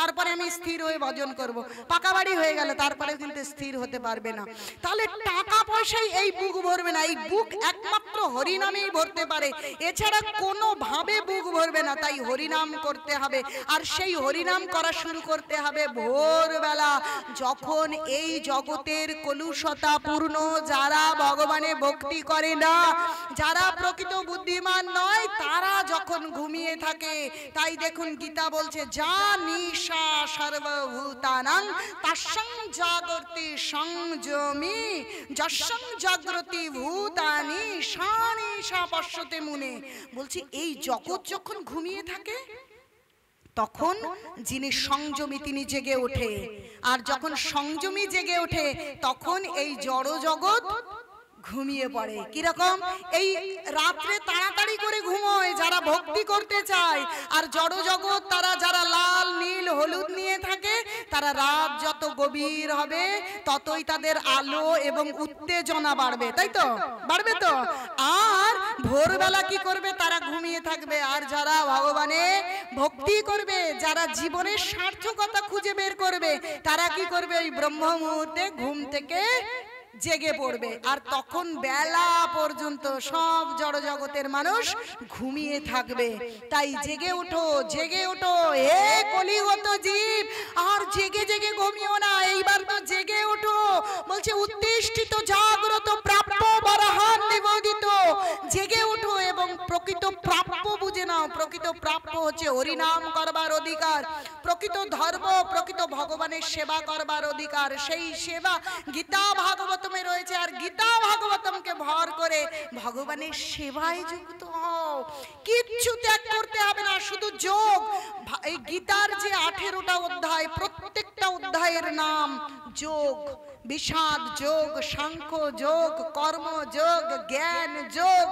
তারপরে আমি স্থির হয়ে ভজন করব, পাকা বাড়ি হয়ে গেল তারপরে কিন্তু স্থির হতে পারবে না। তাহলে টাকা পয়সায় এই বুক ভরবে না, এই বুক একমাত্র হরিনামেই ভরতে পারে, এছাড়া কোনো ভাবে বুক ভরবে না। তাই হরিনাম করতে হবে, আর সেই হরিনাম করা শুরু করতে হবে ভোরবেলা, যখন এই জগতের কলুষতা পূর্ণ যারা ভগবানে ভক্তি করে না, যারা প্রকৃত বুদ্ধিমান নয়, তারা যখন ঘুমিয়ে থাকে। তাই দেখুন গীতা বলছে, যা নিশা সর্বভূতানাং তাসং জাগর্তি সংযমি যসং জাগ্রতি ভূতানি সানিশা পশ্যতে মুনে। বলছি এই জগৎ যখন ঘুমিয়ে থাকে তখন যিনি সংযমী তিনি জেগে ওঠে, আর যখন সংযমী জেগে ওঠে তখন এই জড় জগৎ ঘুমিয়ে পড়ে। কিরকম? এই রাত্রে তাড়াতাড়ি করে ঘুমোয় যারা ভক্তি করতে চায়, আর জড় জগৎ তারা যারা লাল নীল হলুদ নিয়ে থাকে, তারা রাত যত গভীর হবে ততই তাদের আলো এবং উত্তেজনা বাড়বে, তাই তো? বাড়বে তো। আর ভোরবেলা কি করবে? তারা ঘুমিয়ে থাকবে। আর যারা ভগবানে ভক্তি করবে, যারা জীবনের সার্থকতা খুঁজে বের করবে, তারা কি করবে? ওই ব্রহ্ম মুহূর্তে ঘুম থেকে জেগে পড়বে, আর তখন বেলা পর্যন্ত সব জড় জগতের মানুষ ঘুমিয়ে থাকবে। তাই জেগে ওঠো, জেগে ওঠো হে কলিগত জীব, আর জেগে জেগে ঘুমিও না, এইবার তো জেগে ওঠো। বলছে উত্তিষ্ঠিত জাগ্রত প্রাপ্য বরাহান নিবেদিত। জেগে ওঠো এবং প্রকৃত প্রাপ্য বুঝে নাও। প্রকৃত প্রাপ্য হচ্ছে হরিনাম করবার অধিকার, প্রকৃত ধর্ম, প্রকৃত ভগবানের সেবা করবার অধিকার। সেই সেবা গীতা ভাগবত রয়েছে, আর গীতা ভাগবতমকে ভর করে ভগবানের সেবায় যুক্ত হও। কিচ্ছু ত্যাগ করতে হবে না, শুধু যোগ। এই গীতার যে 18টা অধ্যায়, প্রত্যেকটা অধ্যায়ের নাম যোগ। বিষাদ যোগ, সাংখ্য যোগ, কর্ম যোগ, জ্ঞান যোগ,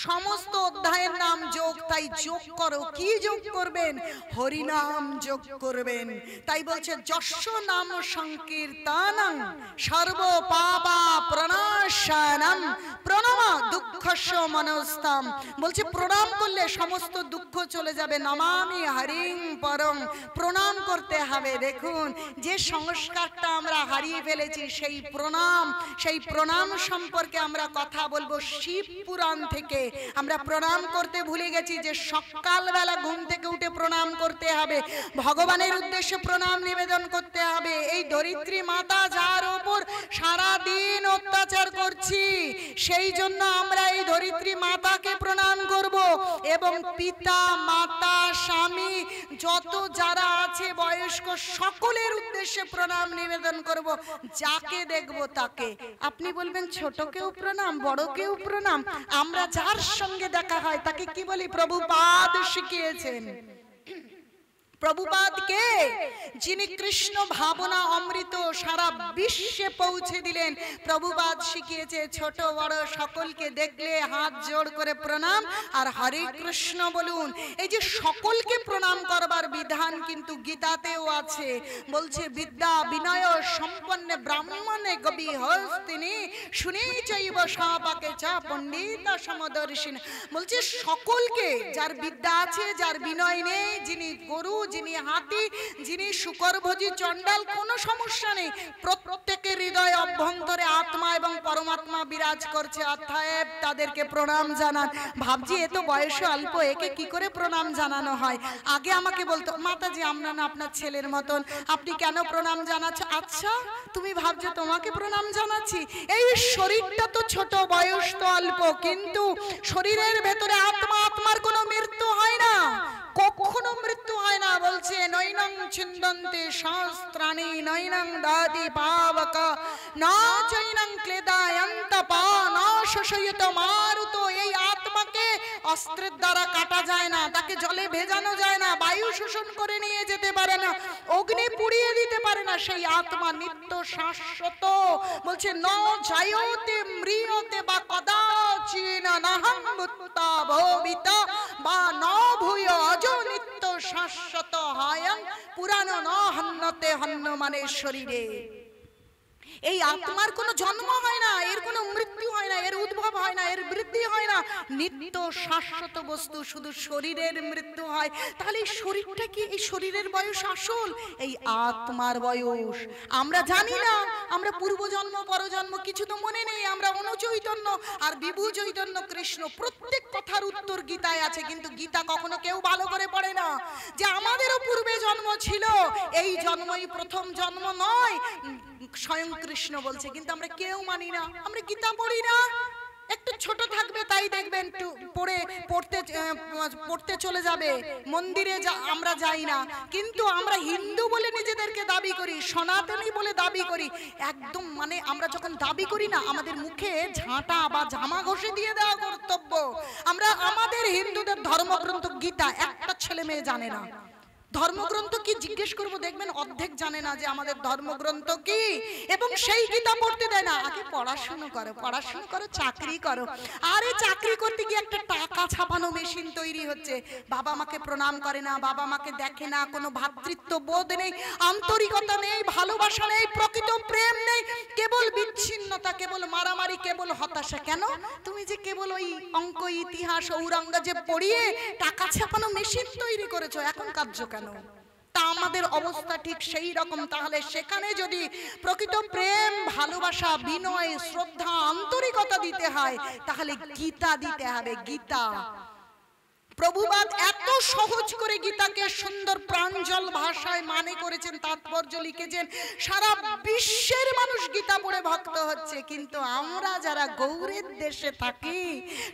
সমস্ত অধ্যায়ের নাম যোগ। তাই যোগ করো। কি যোগ করবেন? হরিনাম যোগ করবেন। তাই বলছে যস্য নাম সংকীর্তনং সর্ব পাপা প্রণাশনম প্রণাম দুঃখস্য মনস্তাম। বলছে প্রণাম করলে সমস্ত দুঃখ চলে যাবে। নমামি হরিং পরম। প্রণাম করতে হবে। দেখুন যে সংস্কারটা আমরা হারিয়ে ফেলেছি, সেই প্রণাম সম্পর্কে আমরা কথা বলবো শিব পুরাণ থেকে। আমরা প্রণাম করতে ভুলে গেছি, যে সকালবেলা ঘুম থেকে উঠে প্রণাম করতে হবে, ভগবানের উদ্দেশ্যে প্রণাম নিবেদন করতে হবে। এই ধরিত্রী মাতা যার উপর সারা দিন অত্যাচার করছি, সেই জন্য আমরা এই ধরিত্রী মাতাকে প্রণাম করব, এবং পিতা মাতা স্বামী যত যারা আছে বয়স্ক সকলের উদ্দেশ্যে প্রণাম নিবেদন করব। যাকে দেখব তাকে। আপনি বলবেন ছোটকেও প্রণাম, বড়কেও প্রণাম। আমরা যার সঙ্গে দেখা হয় তাকে কি বলি? প্রভুপাদ শিখিয়েছেন। প্রভুপাদ কে? যিনি কৃষ্ণ ভাবনা অমৃত সারা বিশ্বে পৌঁছে দিলেন। প্রভুপাদ শিখিয়েছে ছোট বড় সকলকে দেখলে হাত জোড় করে প্রণাম আর হরে কৃষ্ণ বলুন। এই যে সকলকে প্রণাম করবার বিধান বিধান কিন্তু গীতাতেও আছে। বলছে বিদ্যা বিনয় সম্পন্ন ব্রাহ্মণে কবি হস্তিনী শুনি চৈব সাপাকে চা পণ্ডিত সমদর্শিন। বলছে সকলকে, যার বিদ্যা আছে, যার বিনয় নেই, যিনি গরু, যিনি হাতি, যিনি শুকরভোজী চণ্ডাল, কোনো সমস্যা নেই, প্রত্যেকের হৃদয় অভ্যন্তরে আত্মা এবং পরমাত্মা বিরাজ করছে, অতএব তাদেরকে প্রণাম জানান। ভাবছি এ তো বয়সে অল্প, একে কি করে প্রণাম জানানো হয়? আগে আমাকে বলতো, মাতাজি আমরা না আপনার ছেলের মতন, আপনি কেন প্রণাম জানাচ্ছ? আচ্ছা তুমি ভাবছো তোমাকে প্রণাম জানাচ্ছি? এই শরীরটা তো ছোট, বয়স তো অল্প, কিন্তু শরীরের ভেতরে আত্মা, আত্মার কোনো মৃত্যু হয় না, কখনো মৃত্যু হয় না। বলছে নৈনং ছিন্দন্তে শাস্ত্রাণি নৈনং দাদি পাবক না চৈনং ক্লেদায়ন্ত পা না শোষয়িত মারুত। এই আত্মাকে অস্ত্রের দ্বারা কাটা যায় না, তাকে জলে ভেজানো যায় না, বায়ু শোষণ করে নিয়ে যেতে পারে না, অগ্নি পুড়িয়ে দিতে পারে না। সেই আত্মা নিত্য শাশ্বত। বলছে ন জায়তে মৃয়তে বা কদাচিন নাহং মুত্তা ভবিতা বা ন ভূয় অজ নিত্য শাশ্বত হায়ং পুরানো ন হন্যতে হন্য মানে শরীরে। এই আত্মার কোনো জন্ম হয় না, এর কোনো মৃত্যু হয় না, এর উদ্ভব হয় না, এর বৃদ্ধি হয় না, নিত্য শাশ্বত বস্তু, শুধু শরীরের মৃত্যু হয়। তাহলে এই শরীরটা কি, এই শরীরের বয়স আসল? এই আত্মার বয়স আমরা জানি না। আমরা পূর্বজন্ম পরজন্ম কিছু তো মনে নেই, আমরা অনুচৈতন্য আর বিভু চৈতন্য কৃষ্ণ, প্রত্যেক কথার উত্তর গীতায় আছে। কিন্তু গীতা কখনো কেউ ভালো করে পড়ে না, যে আমাদেরও পূর্বে জন্ম ছিল, এই জন্মই প্রথম জন্ম নয়, স্বয়ং কৃষ্ণ বলছে। কিন্তু আমরা কেউ মানি না, আমরা গীতা পড়ি না। একটু ছোট থাকবে তাই দেখবেন একটু পড়তে চলে যাবে, মন্দিরে আমরা যাই না। কিন্তু আমরা হিন্দু বলে নিজেদেরকে দাবি করি, সনাতনী বলে দাবি করি, একদম মানে আমরা যখন দাবি করি না, আমাদের মুখে ঝাঁটা বা জামা ঘষে দিয়ে দেওয়া কর্তব্য। আমরা আমাদের হিন্দুদের ধর্মগ্রন্থ গীতা একটা ছেলে মেয়ে জানে না। ধর্মগ্রন্থ কি জিজ্ঞেস করবো, দেখবেন অর্ধেক জানে না যে আমাদের ধর্মগ্রন্থ কি, এবং সেই গীতা পড়তে দেয় না। আগে পড়াশোনা করো, পড়াশোনা করো, চাকরি করো। আরে চাকরি করতে গিয়ে একটা টাকা ছাপানো মেশিন তৈরি হচ্ছে। বাবা মাকে প্রণাম করে না, বাবা মাকে দেখে না, কোনো ভ্রাতৃত্ব বোধ নেই, আন্তরিকতা নেই, ভালোবাসা নেই, প্রকৃত প্রেম নেই, কেবল বিচ্ছিন্নতা, কেবল মারামারি, কেবল হতাশা। কেন? তুমি যে কেবল ওই অঙ্ক, ইতিহাস, ঔরঙ্গজেব পড়িয়ে টাকা ছাপানো মেশিন তৈরি করেছো, এখন কার্য কেন? তা আমাদের অবস্থা ঠিক সেই রকম। তাহলে সেখানে যদি প্রকৃত প্রেম, ভালোবাসা, বিনয়, শ্রদ্ধা, আন্তরিকতা দিতে হয়, তাহলে গীতা দিতে হবে। গীতা প্রভুপাদ এত সহজ করে গীতাকে সুন্দর প্রাঞ্জল ভাষায় মানে করেছেন, তাৎপর্য লিখেছেন, সারা বিশ্বের মানুষ গীতা পড়ে ভক্ত হচ্ছে। কিন্তু আমরা যারা গৌড়ের দেশে থাকি,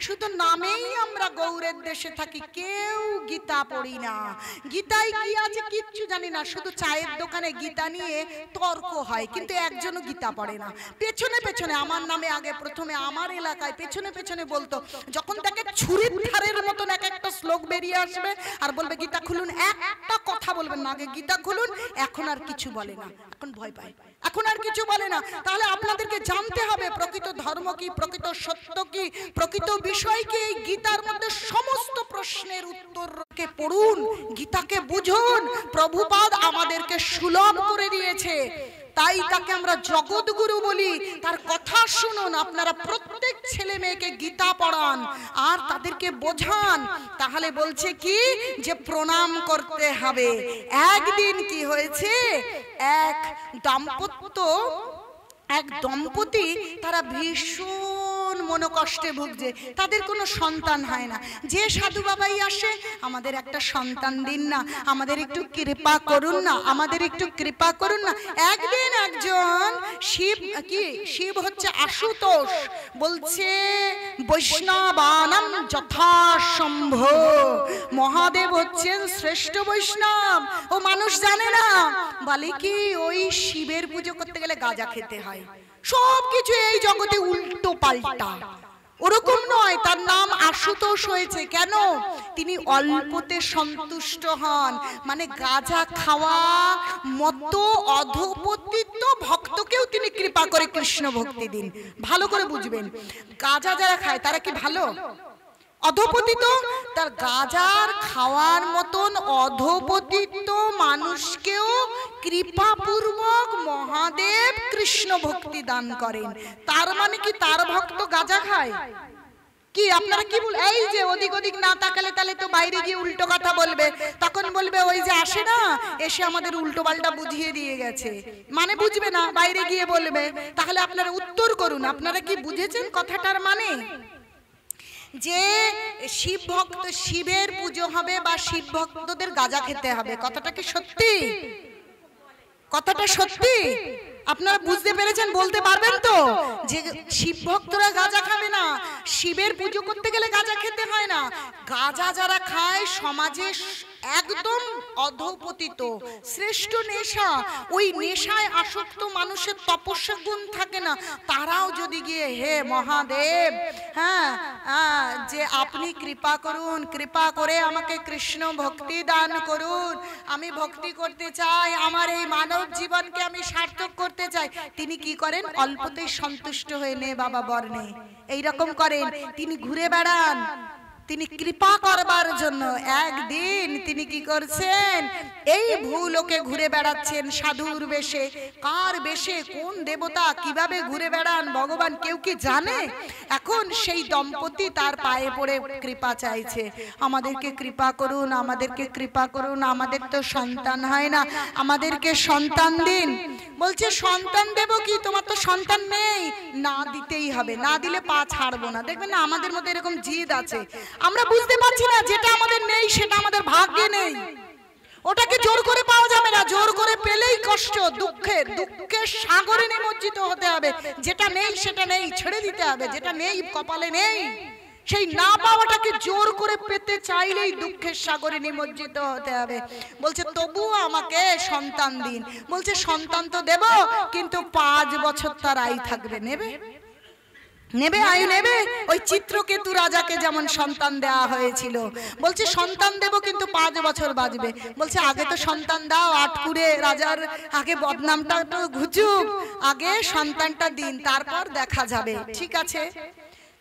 শুধু নামেই আমরা গৌড়ের দেশে থাকি, কেউ গীতা পড়ি না। গীতায় কি আছে কিচ্ছু জানি না, শুধু চায়ের দোকানে গীতা নিয়ে তর্ক হয়, কিন্তু একজনও গীতা পড়ে না। পেছনে পেছনে আমার নামে আগে প্রথমে আমার এলাকায় পেছনে পেছনে বলতো, যখন তাকে ছুরির ধারের মতন এক একটা শ্লোক বেরিয়ে আসবে আর বলবে গীতা খুলুন, একটা কথা বলবেন না, আগে গীতা খুলুন। এখন আর কিছু বলে না, এখন ভয় পায়, এখন আর কিছু বলে না। তাহলে আপনাদেরকে জানতে হবে প্রকৃত ধর্ম কি, প্রকৃত সত্য কি, প্রকৃত বিষয় কি। এই গীতার মধ্যে সমস্ত প্রশ্নের উত্তরকে পড়ুন, গীতাকে বুঝুন। প্রভুপাদ আমাদেরকে সুলভ করে দিয়েছে, তাই তাকে আমরা জগৎগুরু বলি। তার কথা শুনুন, আপনারা প্রত্যেক ছেলে মেয়েকে গীতা পড়ান আর তাদেরকে বোঝান। তাহলে বলছে কি, যে প্রণাম করতে হবে। একদিন কি হয়েছে, এক দম্পতি তারা ভীষণ মনোকষ্টে ভুগছে, তাদের কোনো সন্তান হয় না। যে সাধু বাবাই আসে, আমাদের একটা সন্তান দিন না, আমাদের একটু কৃপা করুন না, আমাদের একটু কৃপা করুন না। একদিন একজন শিব হচ্ছে আশুতোষ, বলছে বৈষ্ণবানাম যথাসম্ভ, মহাদেব হচ্ছেন শ্রেষ্ঠ বৈষ্ণব। ও মানুষ জানে না, বলে কি ওই শিবের পুজো করতে গেলে গাঁজা খেতে হয়। সবকিছু এই জগতে উল্টো পাল্টা, ওরকম নয়। তার নাম আশুতোষ হয়েছে কেন? তিনি অল্পতে সন্তুষ্ট হন, মানে গাঁজা খাওয়া মতো অধপতিত ভক্তকেও তিনি কৃপা করে কৃষ্ণ ভক্তি দিন। ভালো করে বুঝবেন, গাঁজা যারা খায় তারা কি ভালো? অধপতিত, তার গাজার খাওয়ার মতন অধপতিত মানুষকেও কৃপাপূর্বক মহাদেব কৃষ্ণ ভক্তি দান করেন। তার মানে কি তার ভক্ত গাজা খায়? কি আপনারা কি বল, এই যে ওদিক ওদিক না তাকালে তাহলে তো বাইরে গিয়ে উল্টো কথা বলবে, তখন বলবে ওই যে আসে না, এসে আমাদের উল্টো পাল্টা বুঝিয়ে দিয়ে গেছে, মানে বুঝবে না, বাইরে গিয়ে বলবে। তাহলে আপনারা উত্তর করুন, আপনারা কি বুঝেছেন কথাটার মানে? যে শিব ভক্ত, শিবের পুজো হবে বা শিব ভক্তদের গাঁজা খেতে হবে, কথাটা কি সত্যি? কথাটা সত্যি? আপনারা বুঝতে পেরেছেন? বলতে পারবেন তো যে শিব ভক্তরা গাঁজা খাবে না, শিবের পুজো করতে গেলে গাঁজা খেতে হয় না। গাঁজা যারা খায় সমাজে একদম অধপতিত, শ্রেষ্ঠ নেশা, ওই নেশায় আসক্ত মানুষের তপস্যা গুণ থাকে না, তারাও যদি গিয়ে হে মহাদেব, হ্যাঁ যে আপনি কৃপা করুন, কৃপা করে আমাকে কৃষ্ণ ভক্তি দান করুন, আমি ভক্তি করতে চাই, আমার এই মানব জীবনকে আমি সার্থক করতে চাই, তিনি কি করেন? অল্পতেই সন্তুষ্ট হয়ে নে বাবা বর্ণে, এইরকম করেন। তিনি ঘুরে বেড়ান, তিনি কৃপা করবার জন্য। একদিন তিনি কি করছেন? এই ভূলোকে ঘুরে বেড়াচ্ছেন সাধুর বেশে। কার বেশে, কোন দেবতা, কিভাবে ঘুরে বেড়ান ভগবান কেউ কি জানে? এখন সেই দম্পতি তার পায়ে পড়ে কৃপা চাইছে, আমাদেরকে কৃপা করুন, আমাদেরকে কৃপা করুন, আমাদের তো সন্তান হয় না, আমাদেরকে সন্তান দিন। বলছে সন্তান দেব কি, তোমার তো সন্তান নেই, না দিতেই হবে, না দিলে পা ছাড়বো না। দেখবেন না আমাদের মধ্যে এরকম জিদ আছে, আমরা বুঝতে পারছি না যেটা আমাদের নেই সেটা আমাদের ভাগ্যে নেই, ওটাকে জোর করে পাওয়া যাবে না, জোর করে পেলেই কষ্ট, দুঃখের সাগরে নিমজ্জিত হতে হবে। যেটা নেই সেটা নেই, ছেড়ে দিতে হবে, যেটা নেই কপালে নেই, সেই না পাওয়াটাকে জোর করে পেতে চাইলেই দুঃখের সাগরে নিমজ্জিত হতে হবে। বলছে তবুও আমাকে সন্তান দিন। বলছে সন্তান তো দেব, কিন্তু 5 বছর তার আয়ু থাকবে। নেবে? নেবে? আয়ু নেবে? ওই চিত্রকেতু রাজাকে যেমন সন্তান দেওয়া হয়েছিল, বলছে সন্তান দেব কিন্তু 5 বছর বাঁচবে। বলছে আগে তো সন্তান দাও, আটপুরে রাজার আগে বদনামটা তো ঘুচুক, আগে সন্তানটা দিন, তারপর দেখা যাবে। ঠিক আছে,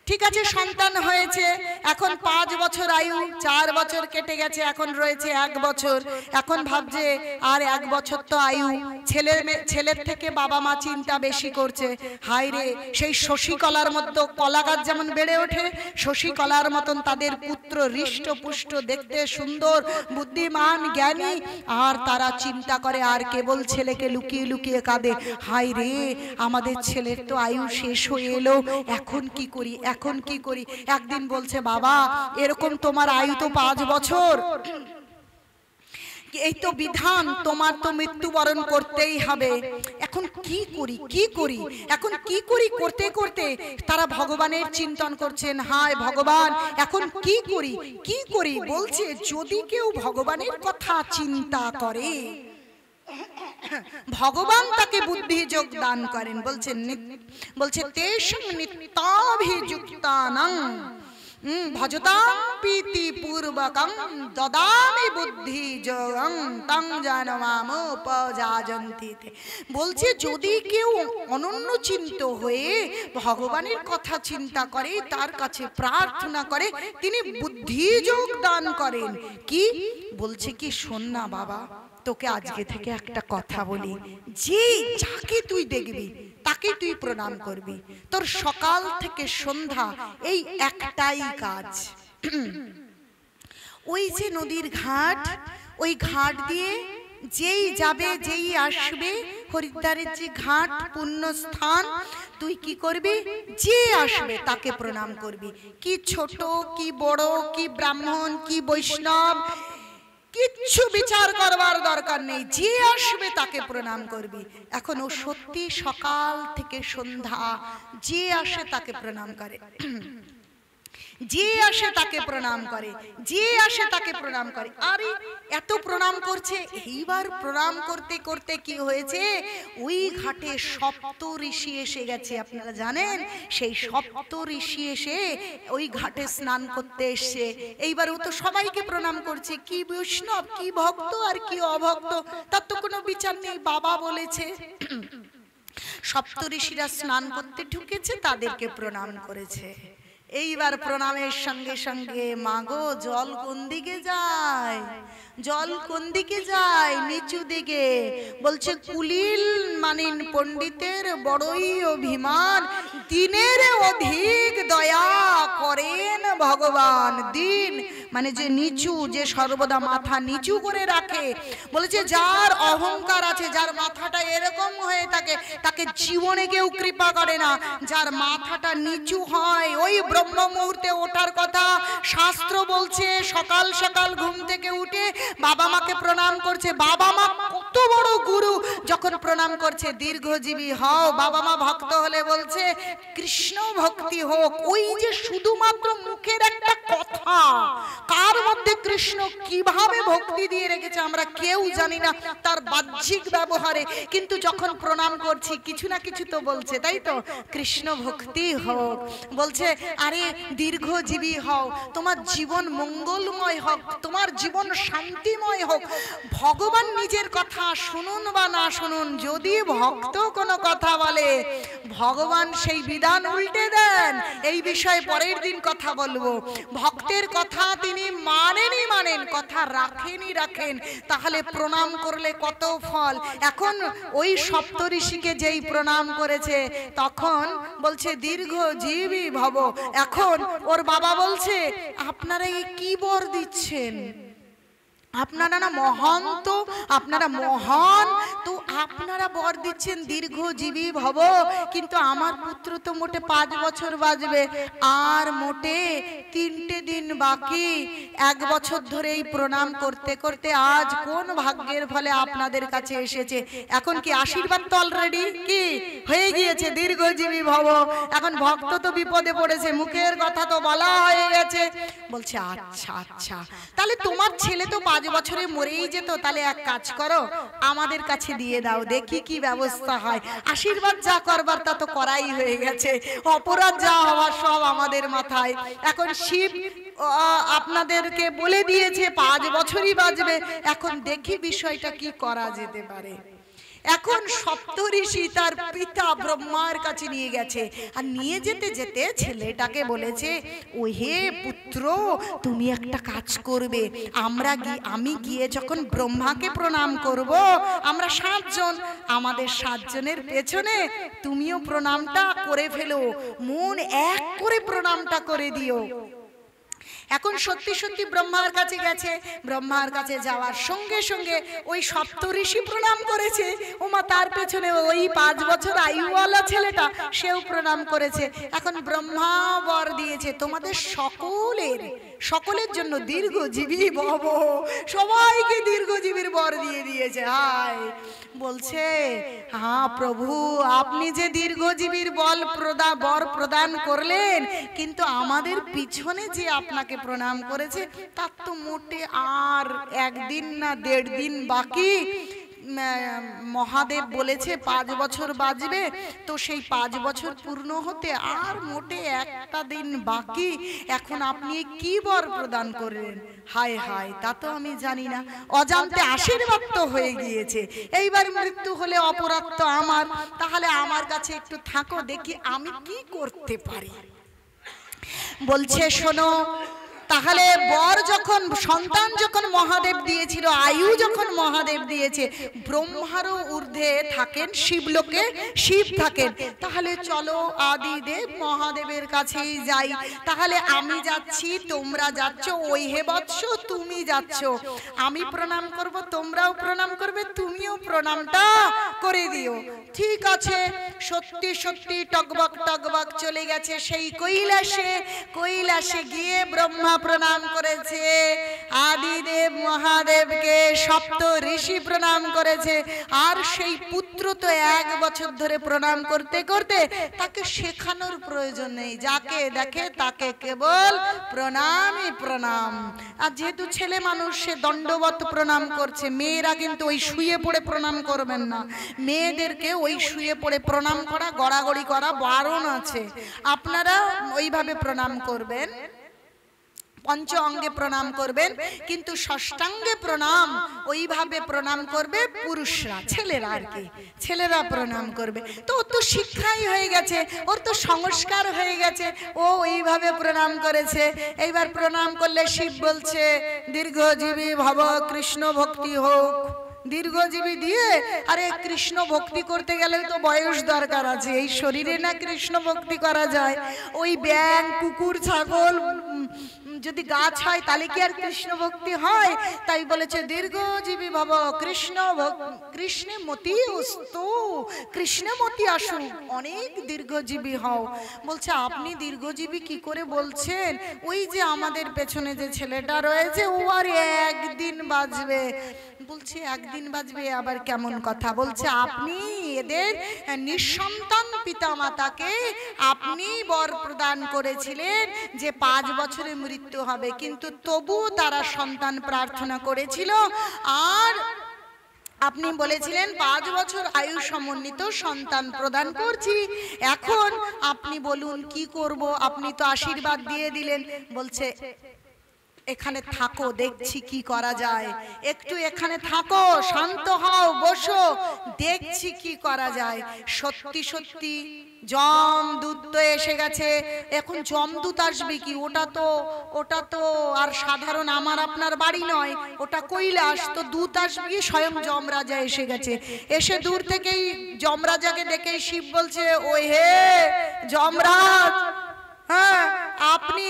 ঠিক আছে, সন্তান হয়েছে, এখন 5 বছর আয়ু, 4 বছর কেটে গেছে, এখন রয়েছে 1 বছর। এখন ভাবছে আর 1 বছর তো আয়ু, ছেলের থেকে বাবা মা চিন্তা বেশি করছে। হায় রে, সেই শশীকলার মতো কলা গাছ যেমন বেড়ে ওঠে, শশীকলার মতন তাদের পুত্র হৃষ্টপুষ্ট, দেখতে সুন্দর, বুদ্ধিমান, জ্ঞানী, আর তারা চিন্তা করে আর কেবল ছেলেকে লুকিয়ে লুকিয়ে কাঁদে, হায় রে আমাদের ছেলের তো আয়ু শেষ হয়ে এলো, এখন কি করি, এখন কি করি। একদিন বলছে বাবা এরকম তোমার আয়ু তো 5 বছর, এই তো বিধান, তোমার তো মৃত্যুবরণ করতেই হবে, এখন কি করি, কি করি, এখন কি করি। করতে করতে তারা ভগবানের চিন্তন করছেন, হায় ভগবান এখন কি করি, কি করি। বলছে যদি কেউ ভগবানের কথা চিন্তা করে ভগবান তাকে বুদ্ধি যোগ দান করেন। বলছে তেষং নিত্যাভিযুক্তানাং ভজতাং প্রীতি পূর্বকং দদামি বুদ্ধি যোগং তং জানমামোপজাযন্তি। বলছে যদি কেউ অনন্য চিন্ত হয়ে ভগবানের কথা চিন্তা করে, তার কাছে প্রার্থনা করে, তিনি বুদ্ধি যোগ দান করেন। কি বলছে কি, শোন না বাবা, তোকে আজকে থেকে একটা কথা বলি, যে যাকে তুই দেখবি তাকে তুই প্রণাম করবি, তোর সকাল থেকে সন্ধ্যা এই একটাই কাজ। ওই যে নদীর ঘাট, ওই ঘাট দিয়ে যেই যাবে যেই আসবে, হরিদ্বারের যে ঘাট পুণ্য স্থান, তুই কি করবি, যে আসবে তাকে প্রণাম করবি। কি ছোট, কি বড়, কি ব্রাহ্মণ, কি বৈষ্ণব, কিচ্ছু বিচার করবার দরকার নেই, যে আসবে তাকে প্রণাম করবি। এখন ও সত্যি সকাল থেকে সন্ধ্যা যে আসে তাকে প্রণাম করে, যে আসে তাকে প্রণাম করে, যে আসে তাকে প্রণাম করে। আরে এত প্রণাম করছে, এইবার প্রণাম করতে করতে কি হয়েছে, ওই ঘাটে সপ্ত ঋষি এসে গেছে। আপনারা জানেন সেই সপ্ত ঋষি এসে ওই ঘাটে স্নান করতে এসছে। এইবার ও তো সবাইকে প্রণাম করছে, কি বৈষ্ণব, কি ভক্ত আর কি অভক্ত তার তো কোনো বিচার নেই, বাবা বলেছে। সপ্ত ঋষিরা স্নান করতে ঢুকেছে, তাদেরকে প্রণাম করেছে। এইবার প্রণামের সঙ্গে সঙ্গে মাগো জল কোন দিকে যায়, জল কোন দিকে যায়, নিচু দিকে। বলছে কুলিল মানিন পণ্ডিতের বড়ই অভিমান, দিনের অধিক দয়া করেন ভগবান। দিন মানে যে নিচু, যে সর্বদা মাথা নিচু করে রাখে। বলেছে যার অহংকার আছে, যার মাথাটা এরকম হয়ে থাকে, তাকে জীবনে কেউ কৃপা করে না। যার মাথাটা নিচু হয়, ওই ব্রহ্ম মুহূর্তে ওঠার কথা শাস্ত্র বলছে। সকাল সকাল ঘুম থেকে উঠে বাবা মাকে প্রণাম করছে। বাবা মা কত বড় গুরু, যখন প্রণাম করছে দীর্ঘজীবী হও। বাবা মা ভক্ত হলে বলছে কৃষ্ণ ভক্তি হোক। ওই যে শুধুমাত্র মুখের একটা কথা, কার মধ্যে কৃষ্ণ কিভাবে ভক্তি দিয়ে রেখেছে আমরা কেউ জানি না, তার বাহ্যিক ব্যবহারে। কিন্তু যখন প্রণাম করছি কিছু না কিছু তো বলছে, তাই তো? কৃষ্ণ ভক্তি হোক। বলছে আরে দীর্ঘজীবী হও, তোমার জীবন মঙ্গলময় হোক, তোমার জীবন শান্তিময় হোক। ভগবান নিজের কথা শুনুন বা না শুনুন, যদি ভক্ত কোনো কথা বলে ভগবান সেই বিধান উল্টে দেন। এই বিষয়ে পরের দিন কথা বলবো। ভক্তের কথা তিনি মানেনই মানেন, কথা রাখেনই রাখেন। তাহলে প্রণাম করলে কত ফল। এখন ওই সপ্তঋষিকে যেই প্রণাম করেছে তখন বলছে দীর্ঘজীবী ভব। এখন ওর বাবা বলছে আপনারা কি বর দিচ্ছেন? আপনারা না মহান, তো আপনারা মহান, তো আপনারা বর দিচ্ছেন দীর্ঘজীবী ভব। কিন্তু আমার পুত্র তো মোটে 5 বছর বাজবে, আর মোটে 3টে দিন বাকি। 1 বছর ধরে এই প্রণাম করতে করতে আজ কোন ভাগ্যের ফলে আপনাদের কাছে এসেছে। এখন কি আশীর্বাদ তো অলরেডি কি হয়ে গিয়েছে, দীর্ঘজীবী ভব। এখন ভক্ত তো বিপদে পড়েছে, মুখের কথা তো বলা হয়ে গেছে। বলছে আচ্ছা আচ্ছা, তাহলে তোমার ছেলে তো 5 বছরে মরেই যেত, তাহলে এক কাজ করো আমাদের কাছে দিয়ে দাও, দেখি কি ব্যবস্থা হয়। আশীর্বাদ যা করবার তা তো করাই হয়ে গেছে, অপরাধ যা হওয়ার সব আমাদের মাথায়। এখন শিব আপনাদেরকে বলে দিয়েছে 5 বছরই বাজবে। এখন দেখি বিষয়টা কি করা যেতে পারে। এখন সপ্তঋষি তার পিতা ব্রহ্মার কাছে নিয়ে গেছে, আর নিয়ে যেতে যেতে ছেলেটাকে বলেছে ও হে পুত্র, তুমি একটা কাজ করবে। আমি গিয়ে যখন ব্রহ্মাকে প্রণাম করব, আমরা 7 জন, আমাদের 7 জনের পেছনে তুমিও প্রণামটা করে ফেলো, মন এক করে প্রণামটা করে দিও। এখন সত্যি সত্যি ব্রহ্মার কাছে গেছে। ব্রহ্মার কাছে যাওয়ার সঙ্গে সঙ্গে ওই সপ্তঋষি প্রণাম করেছে। ওমা, তার পেছনে ওই 5 বছর আয়ুওয়ালা ছেলেটা সেও প্রণাম করেছে। এখন ব্রহ্মা বর দিয়েছে তোমাদের সকলের জন্য দীর্ঘজীবী ভব। সবাইকে দীর্ঘজীবীর বর দিয়ে দিয়েছে। হায়, বলছে হ্যাঁ প্রভু, আপনি যে দীর্ঘজীবীর বর প্রদান করলেন, কিন্তু আমাদের পিছনে যে আপনাকে প্রণাম করেছে তার তো মোটে আর 1 দিন না 1.5 দিন বাকি। মহাদেব বলেছে 5 বছর বাজবে, তো সেই 5 বছর পূর্ণ হতে আর মোটে 1টা দিন বাকি। এখন আপনি কি বর প্রদান করলেন? হায় হায়, তা তো আমি জানি না, অজান্তে আশীর্বাদ তো হয়ে গিয়েছে। এইবার মৃত্যু হলে অপরাধ তো আমার, তাহলে আমার কাছে একটু থাকো, দেখি আমি কি করতে পারি। বলছে শোনো, তাহলে বর যখন, সন্তান যখন মহাদেব দিয়েছিল, আয়ু যখন মহাদেব দিয়েছে, ব্রহ্মারও ঊর্ধ্বে থাকেন শিবলোকে, শিব থাকেন। তাহলে চলো আদিদেব মহাদেবের কাছেই যাই। তাহলে আমি যাচ্ছি, তোমরা যাচ্ছ, ওই হে বৎস তুমি যাচ্ছ, আমি প্রণাম করব, তোমরাও প্রণাম করবে, তুমিও প্রণামটা করে দিও। ঠিক আছে। সত্যি সত্যি টকবক টকবক চলে গেছে সেই কৈলাসে গিয়ে ব্রহ্মা প্রণাম করেছে আদিদেব মহাদেবকে, সপ্ত ঋষি প্রণাম করেছে। আর সেই পুত্র তো 1 বছর ধরে প্রণাম করতে করতে তাকে শেখানোর প্রয়োজন নেই, যাকে দেখে তাকে কেবল প্রণামই প্রণাম। আর যেহেতু ছেলে মানুষ, সে দণ্ডবত প্রণাম করছে। মেয়েরা কিন্তু ওই শুয়ে পড়ে প্রণাম করবেন না, মেয়েদেরকে ওই শুয়ে পড়ে প্রণাম করা, গড়াগড়ি করা বারণ আছে। আপনারা ওইভাবে প্রণাম করবেন। পঞ্চ অঙ্গে প্রণাম করবেন, কিন্তু ষষ্ঠাঙ্গে প্রণাম ওইভাবে প্রণাম করবে পুরুষরা, ছেলেরা আর কি, ছেলেরা প্রণাম করবে। তো ওর তো শিক্ষাই হয়ে গেছে, ওর তো সংস্কার হয়ে গেছে, ও ওইভাবে প্রণাম করেছে। এইবার প্রণাম করলে শিব বলছে দীর্ঘজীবী ভব, কৃষ্ণ ভক্তি হোক। দীর্ঘজীবী দিয়ে, আরে কৃষ্ণ ভক্তি করতে গেলে তো বয়স দরকার আছে, এই শরীরে না কৃষ্ণ ভক্তি করা যায়? ওই ব্যাঙ, কুকুর, ছাগল যদি গাছ হয় তাহলে কি আর কৃষ্ণ ভক্তি হয়? তাই বলেছে দীর্ঘজীবী ভব, কৃষ্ণে মতি অস্তু, কৃষ্ণে মতি আসু, অনেক দীর্ঘজীবী হও। বলছে আপনি দীর্ঘজীবী কি করে বলছেন? ওই যে আমাদের পেছনে যে ছেলেটা রয়েছে ও আর একদিন বাঁচবে। বলছে একদিন বাঁচবে আবার কেমন কথা? বলছে আপনি এদের নিঃসন্তান পিতামাতাকে আপনি বর প্রদান করেছিলেন যে 5 বছরে মৃত্যু হবে, কিন্তু তবু তারা সন্তান প্রার্থনা করেছিল, আর আপনি বলেছিলেন 5 বছর আয়ু সমন্বিত সন্তান প্রদান করছি। এখন আপনি বলুন কি করব? আপনি তো আশীর্বাদ দিয়ে দিলেন। বলছে এখানে থাকো, দেখছি কি করা যায়, একটু এখানে থাকো, শান্ত হও, বসো, দেখছি কি করা যায়। সত্যি সত্যি যমদূত তো এসে গেছে। এখন যমদূত আসবে কি? ওটা তো আর সাধারণ আমার আপনার বাড়ি নয়, ওটা কৈলাস। তো দূত আসবে, স্বয়ং যমরাজা এসে গেছে। এসে দূর থেকেই যমরাজাকে দেখে শিব বলছে ও হে যমরাজ, হ্যাঁ আপনি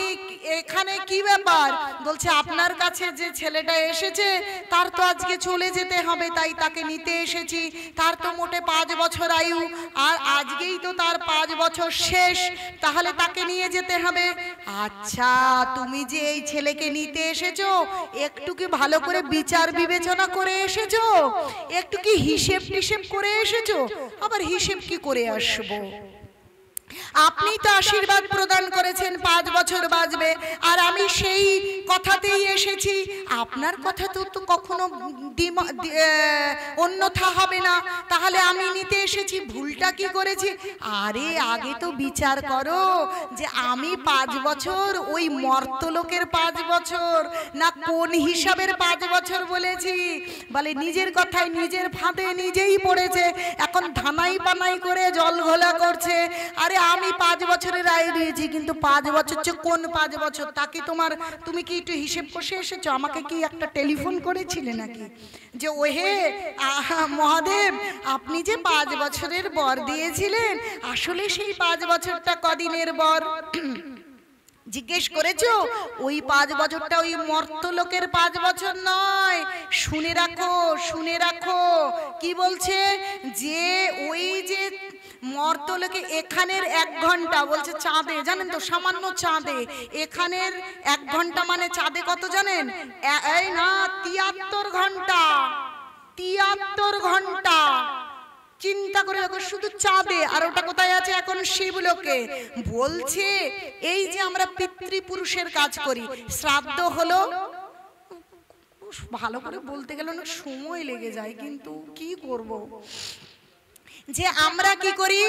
এখানে কি ব্যাপার? বলছে আপনার কাছে যে ছেলেটা এসেছে তার তো আজকে চলে যেতে হবে, তাই তাকে নিতে এসেছি। তার তো মোটে 5 বছর আয়ু, আর আজকেই তো তার 5 বছর শেষ, তাহলে তাকে নিয়ে যেতে হবে। আচ্ছা তুমি যে এই ছেলেকে নিতে এসেছো, একটু কি ভালো করে বিচার বিবেচনা করে এসেছো? একটু কি হিসেব টিসেব করে এসেছো? আবার হিসেব কি করে আসবো? আপনি তো আশীর্বাদ প্রদান করেছেন 5 বছর বাঁচবে, আর আমি সেই কথাতেই এসেছি। আপনার কথা তো কখনো অন্যথা হবে না, তাহলে আমি নিতে এসেছি, ভুলটা কি করেছি? আরে আগে তো বিচার করো যে আমি 5 বছর ওই মর্তলোকের 5 বছর না কোন হিসাবের 5 বছর বলেছি? বলে নিজের কথায় নিজের ফাঁদে নিজেই পড়েছে, এখন ধানাই পানাই করে জল ঘোলা করছে। আরে আমি 5 বছরের আয়ু দিয়েছি, কিন্তু 5 বছর কোন 5 বছর? তাকে তুমি কি একটু হিসেব কষে এসেছো? আমাকে কি একটা টেলিফোন করেছিলে নাকি যে ওহে মহাদেব আপনি যে 5 বছরের বর দিয়েছিলেন, আসলে সেই 5 বছরটা কদিনের বর জিজ্ঞেস করেছো? ওই 5 বছরটা ওই মর্তলোকের 5 বছর নয়। শুনে রাখো, শুনে রাখো কি বলছে, যে ওই যে মর্তলোকে এখানের 1 ঘন্টা, বলছে চাঁদে, জানেন তো সামান্য চাঁদে, এখানের 1 ঘন্টা মানে চাঁদে কত জানেন? এই না 73 ঘন্টা, 73 ঘন্টা। চিন্তা করে দেখো, শুধু চাঁদে। আর ওটা কোথায় আছে? এখন শিবলোকে। বলছে এই যে আমরা পিতৃপুরুষের কাজ করি, শ্রাদ্ধ হলো, ভালো করে বলতে গেলে অনেক সময় লেগে যায়, কিন্তু কি করব, যে আমরা কি করি,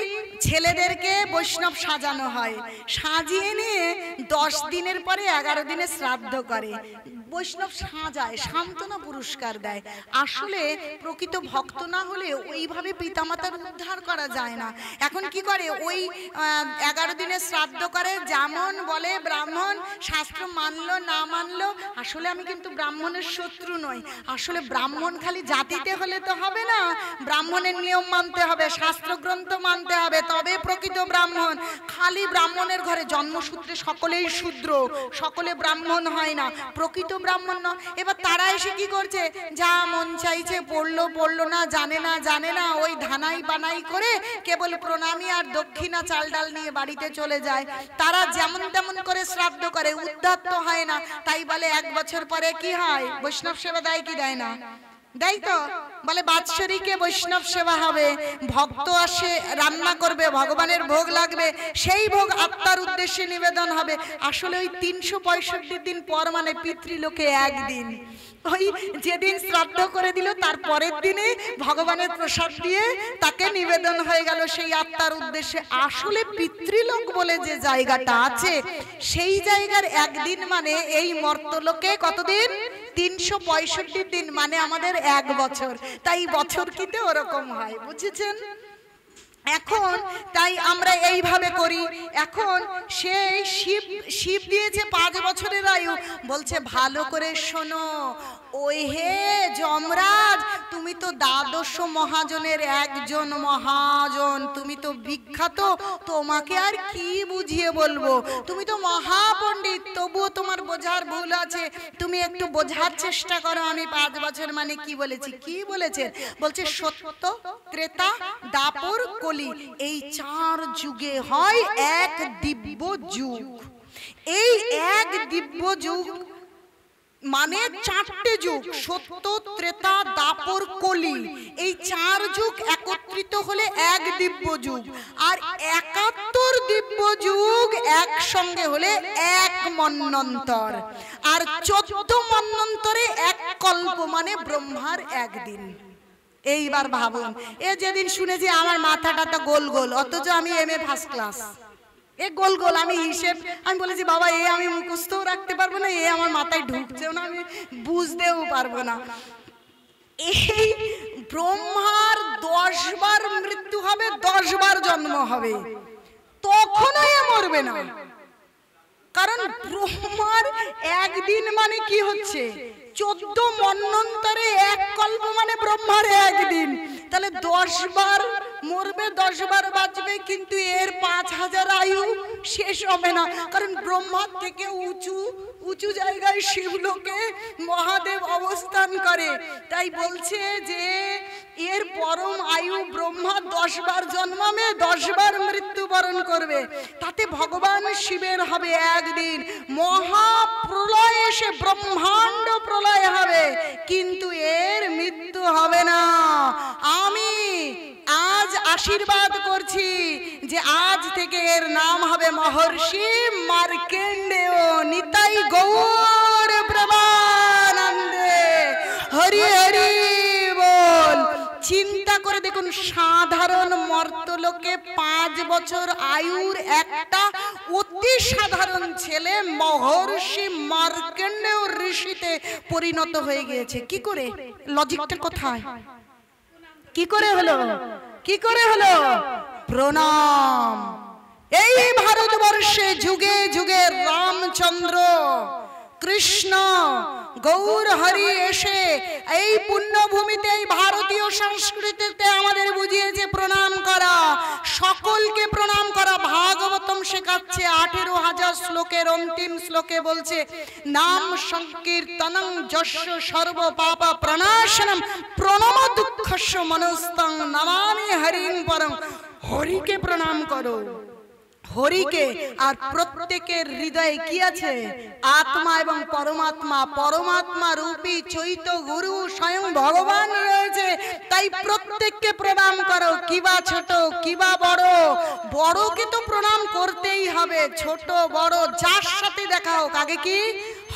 ছেলেদেরকে বৈষ্ণব সাজানো হয়, সাজিয়ে নিয়ে 10 দিনের পরে 11 দিনে শ্রাদ্ধ করে। বৈষ্ণব সাজায়, সান্ত্বনা পুরস্কার দেয়। আসলে প্রকৃত ভক্ত না হলে ওইভাবে পিতামাতার উদ্ধার করা যায় না। এখন কি করে, ওই 11 দিনে শ্রাদ্ধ করে, যেমন বলে ব্রাহ্মণ, শাস্ত্র মানলো না মানলো। আসলে আমি কিন্তু ব্রাহ্মণের শত্রু নই, আসলে ব্রাহ্মণ খালি জাতিতে হলে তো হবে না, ব্রাহ্মণের নিয়ম মানতে হবে, শাস্ত্রগ্রন্থ মানতে হবে, তবে প্রকৃত ব্রাহ্মণ। খালি ব্রাহ্মণের ঘরে জন্মসূত্রে সকলেই শূদ্র, সকলে ব্রাহ্মণ হয় না, প্রকৃত ব্রাহ্মণ না। এবার তারা এসে কি করছে, যা মন চাইছে পড়লো না, জানে না, ওই ধানাই বানাই করে কেবল প্রণামী আর দক্ষিণা চাল ডাল নিয়ে বাড়িতে চলে যায়। তারা যেমন তেমন করে শ্রাদ্ধ করে, উদ্ধার তো হয় না। তাই বলে 1 বছর পরে কি হয়, বৈষ্ণব সেবা দেয় কি দেয় না? দেয় তো। বলে বাৎসরিকে বৈষ্ণব সেবা হবে, ভক্ত আসে, রান্না করবে, ভগবানের ভোগ লাগবে, সেই ভোগ আত্মার উদ্দেশ্যে নিবেদন হবে। আসলে ওই 365 দিন পর মানে পিতৃলোকে 1 দিন। ওই যেদিন শ্রাদ্ধ করে দিল তার পরের দিনে ভগবানের প্রসাদ দিয়ে তাকে নিবেদন হয়ে গেল সেই আত্মার উদ্দেশ্যে। আসলে পিতৃলোক বলে যে জায়গাটা আছে সেই জায়গার একদিন মানে এই মর্তলোকে কতদিন? 365 দিন, মানে আমাদের 1 বছর। তাই বছর কিতে ওরকম হয়, বুঝেছেন? এখন তাই আমরা এইভাবে করি। এখন সেই শিব দিয়েছে 5 বছরের আয়ু, বলছে ভালো করে শোনো, ওই হে যমরাজ, তুমি তো দ্বাদশ মহাজনের একজন মহাজন, তুমি তো বিখ্যাত, তোমাকে আর কি বুঝিয়ে বলবো, তুমি তো মহাপণ্ডিত, তবুও তোমার বোঝার ভুল আছে, তুমি একটু বোঝার চেষ্টা করো। আমি 5 বছর মানে কি বলেছি? কি বলেছেন? বলছে সত্য, ত্রেতা, দাপর, কলি, এই 4 যুগে হয় এক দিব্য যুগ। এই এক দিব্য যুগ মানে 4টে যুগ, সত্য, ত্রেতা, দাপর, কলি, এই 4 যুগ একত্রিত হলে এক দিব্য যুগ। আর 71 দিব্য যুগ একসঙ্গে হলে এক মন্বন্তর। আর 14 মন্বন্তরে এক কল্প মানে ব্রহ্মার একদিন। এইবার ভাবুন, এ যেদিন শুনেছি আমার মাথাটা তো গোল গোল, অথচ আমি MA ফার্স্ট ক্লাস, এ গোল গোল আমি হিসেব, আমি বলেছি বাবা এ আমি মুখস্থও রাখতে পারবো না, এ আমার মাথায় ঢুকছেও না, আমি বুঝতেও পারবো না। এই ব্রহ্মার 10 বার মৃত্যু হবে, 10 বার জন্ম হবে, তখনও এ মরবে না। কারণ ব্রহ্মার একদিন মানে কি হচ্ছে? 14 মন্বন্তরে এক কল্প মানে ব্রহ্মার একদিন। তাহলে 10 বার মরবে, 10 বার বাঁচবে, কিন্তু এর 5000 আয়ু শেষ হবে না। কারণ ব্রহ্মার থেকে উঁচু উঁচু জায়গায় শিবলোকে মহাদেব অবস্থান করে। তাই বলছে যে এর পরম আয়ু ব্রহ্মা 10 বার জন্মাবে, 10 বার মৃত্যুবরণ করবে। তাতে ভগবান শিবের হবে একদিন মহাপ্রলয়, এসে ব্রহ্মাণ্ড প্রলয় হবে, কিন্তু এর মৃত্যু হবে না। আমি আজ আশীর্বাদ করছি যে আজ থেকে এর নাম হবে মহর্ষি মার্কেন্ডেয়। নিতাই গৌর প্রেমানন্দে, হরি হরি বল। চিন্তা করে দেখুন, সাধারণ মর্তলোকে 5 বছর আয়ুর একটা অতি সাধারণ ছেলে মহর্ষি মার্কেন্ডেয় ঋষিতে পরিণত হয়ে গিয়েছে। কি করে? লজিকটা কোথায়? কি করে হলো? কি করে হলো? প্রণাম। এই ভারতবর্ষে যুগে যুগে রামচন্দ্র, কৃষ্ণ, গৌর হরি এসে এই পুণ্যভূমিতে, এই ভারতীয় সংস্কৃতিতে আমাদের বুঝিয়েছে প্রণাম করা, সকলকে প্রণাম করা। ভাগবতম শেখাচ্ছে 18,000 শ্লোকের অন্তিম শ্লোকে বলছে নাম সংকীর্তনং যস্য সর্ব পাপ প্রণাশনম প্রণম দুঃখস্য মনস্তং নমামি হরিং পরং। হরিকে প্রণাম করো, হরিকে। আর প্রত্যেকের হৃদয়ে কি আছে? আত্মা এবং পরমাত্মা, পরমাত্মা রূপী চৈত গুরু স্বয়ং ভগবান রয়েছে। তাই প্রত্যেককে প্রণাম করো, কিবা ছোট কিবা বড়। বড়কে তো প্রণাম করতেই হবে, ছোট বড় যার সাথে দেখা হোক আগে কি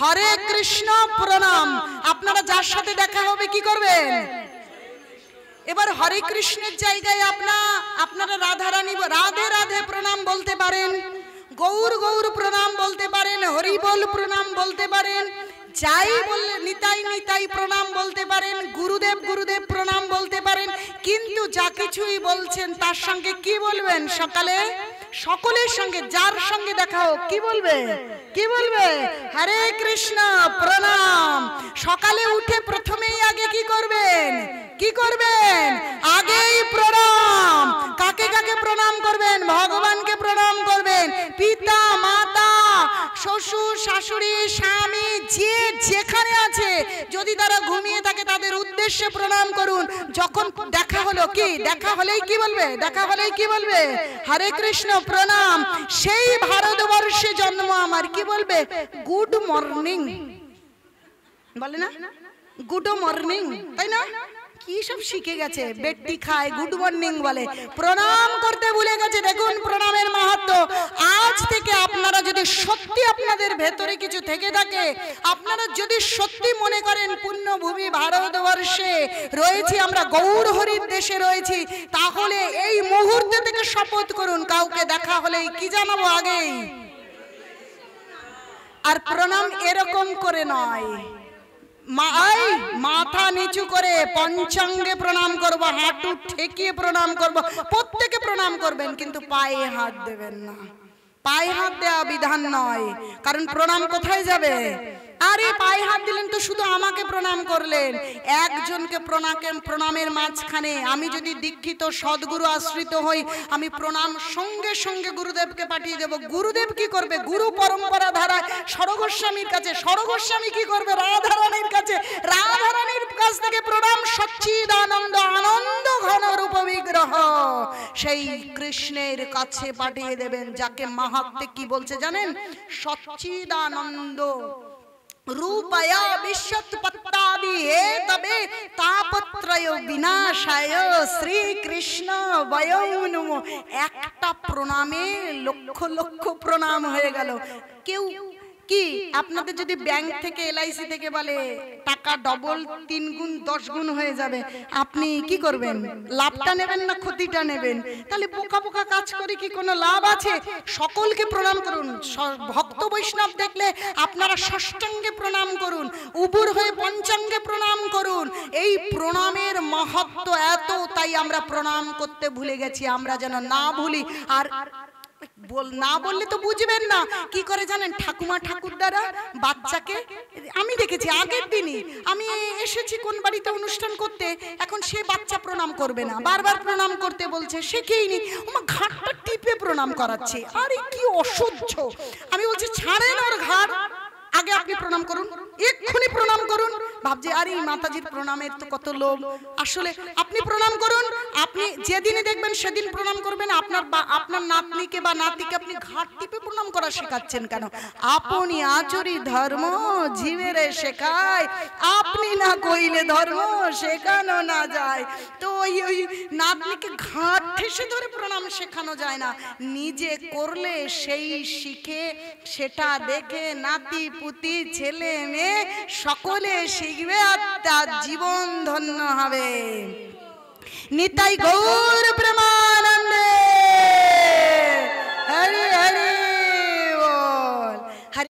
হরে কৃষ্ণ প্রণাম। আপনারা যার সাথে দেখা হবে কি করবেন? এবার হরে কৃষ্ণের জায়গায় আপনারা রাধা রানী রাধে রাধে প্রণাম বলতে পারেন, গৌর গৌর প্রণাম বলতে পারেন, হরি বল প্রণাম বলতে পারেন, যাই বললে নিতাই নিতাই প্রণাম বলতে পারেন, গুরুদেব গুরুদেব প্রণাম বলতে পারেন। কিন্তু যা কিছুই বলছেন তার সঙ্গে কি বলবেন? সকালে সকলের সঙ্গে যার সঙ্গে দেখা হোক কি বলবে? কি বলবে? হরে কৃষ্ণ প্রণাম। সকালে উঠে প্রথমেই আগে কি করবেন? কি করবেন? আগেই প্রণাম। কাকে কাকে প্রণাম করবেন? ভগবানকে প্রণাম করবেন। পিতা মাতা শ্বশুর শাশুড়ি স্বামী যে যেখানে আছে, যদি তারা ঘুমিয়ে থাকে তাদের উদ্দেশ্যে প্রণাম করুন। যখন দেখা হলো, কি দেখা হলেই কি বলবে? দেখা হলেই কি বলবে? হরে কৃষ্ণ প্রণাম। সেই ভারতবর্ষে জন্ম আমার, কি বলবে? গুড মর্নিং বলে না? গুড মর্নিং, তাই না? কি সব শিখে গেছে, বেডটি খায়, গুড মর্নিং বলে, প্রণাম করতে ভুলে গেছে। দেখুন প্রণামের মাহাত্ম্য। আজ থেকে আপনারা যদি সত্যি আপনাদের ভেতরে কিছু থেকে থাকে, আপনারা যদি সত্যি মনে করেন পুণ্যভূমি ভারতবর্ষে রয়েছি, আমরা গৌর হরির দেশে রয়েছি, তাহলে এই মুহূর্তে থেকে শপথ করুন, কাউকে দেখা হলেই কি জানাবো আগেই। আর প্রণাম এরকম করে নয়, মাথা নিচু করে পঞ্চাঙ্গে প্রণাম করব, হাঁটু ঠেকিয়ে প্রণাম করব, প্রত্যেকে প্রণাম করবেন, কিন্তু পায়ে হাত দেবেন না। পায়ে হাত দেওয়া বিধান নয়, কারণ প্রণাম কোথায় যাবে? আরে পায়ে হাত দিলেন তো শুধু আমাকে প্রণাম করলেন, একজনকে প্রণামের মাঝখানে আমি যদি দীক্ষিত সদ্গুরু আশ্রিত হই, আমি প্রণাম সঙ্গে সঙ্গে গুরুদেবকে পাঠিয়ে দেব। গুরুদেব কি করবে? গুরু পরম্পরা ধারায় ষড়গোস্বামীর কাছে, ষড়গোস্বামী কি করবে? রাধারানীর কাছে, রাধারানীর কাছ থেকে প্রণাম সচ্চিদানন্দ আনন্দ ঘন রূপ বিগ্রহ সেই কৃষ্ণের কাছে পাঠিয়ে দেবেন, যাকে মাহাত্ম্যে কি বলছে জানেন? সচ্চিদানন্দ রূপয়া বিশ্বৎপত্তাদি হেতবে তাপত্রয় বিনাশায় শ্রীকৃষ্ণ বয়ং নমো। একটা প্রণামে লক্ষ লক্ষ প্রণাম হয়ে গেল। কেউ কি আপনাদের যদি ব্যাংক থেকে এলআইসি থেকে বলে টাকা ডবল 3 গুণ 10 গুণ হয়ে যাবে, আপনি কি করবেন? লাভটা নেবেন না ক্ষতিটা নেবেন? তাহলে বোকা বোকা কাজ করে কি কোনো লাভ আছে? সকলকে প্রণাম করুন। ভক্ত বৈষ্ণব দেখলে আপনারা ষষ্ঠাঙ্গে প্রণাম করুন, উবুর হয়ে পঞ্চাঙ্গে প্রণাম করুন। এই প্রণামের মাহাত্ম্য এত, তাই আমরা প্রণাম করতে ভুলে গেছি। আমরা যেন না ভুলি। আর না বললে তো বুঝবেন না। কি করে জানেন? ঠাকুমা ঠাকুরদারা বাচ্চাকে, আমি দেখেছি আগের দিনই আমি এসেছি কোন বাড়িতে অনুষ্ঠান করতে, এখন সে বাচ্চা প্রণাম করবে না, বারবার প্রণাম করতে বলছে, শিখেইনি, আমার ঘাটটা টিপে প্রণাম করাচ্ছে। আরে কি অসহ্য! আমি বলছি ছাড়েন ওর ঘাট, আগে আপনি প্রণাম করুন, এক্ষুনি প্রণাম করুন। ভাবছি আরে মাতাজির প্রণামের তো কত লোভ। আসলে আপনি প্রণাম করুন, আপনি যেদিনে দেখবেন সেদিন প্রণাম করবেন। আপনার নাতনিকে বা নাতিকে আপনি ঘাট টিপে প্রণাম করা শেখাচ্ছেন কেন? আপনি আচরি ধর্ম জীবেরে শেখায়, আপনি না কইলে ধর্ম শেখানো না যায়। তো ওই নাতনিকে ঘাট ঠেসে ধরে প্রণাম শেখানো যায় না, নিজে করলে সেই শিখে, সেটা দেখে নাতি পুতি ছেলে মেয়ে সকলে শিখবে আর তার জীবন ধন্য হবে। নিতাই গৌর প্রেমানন্দ।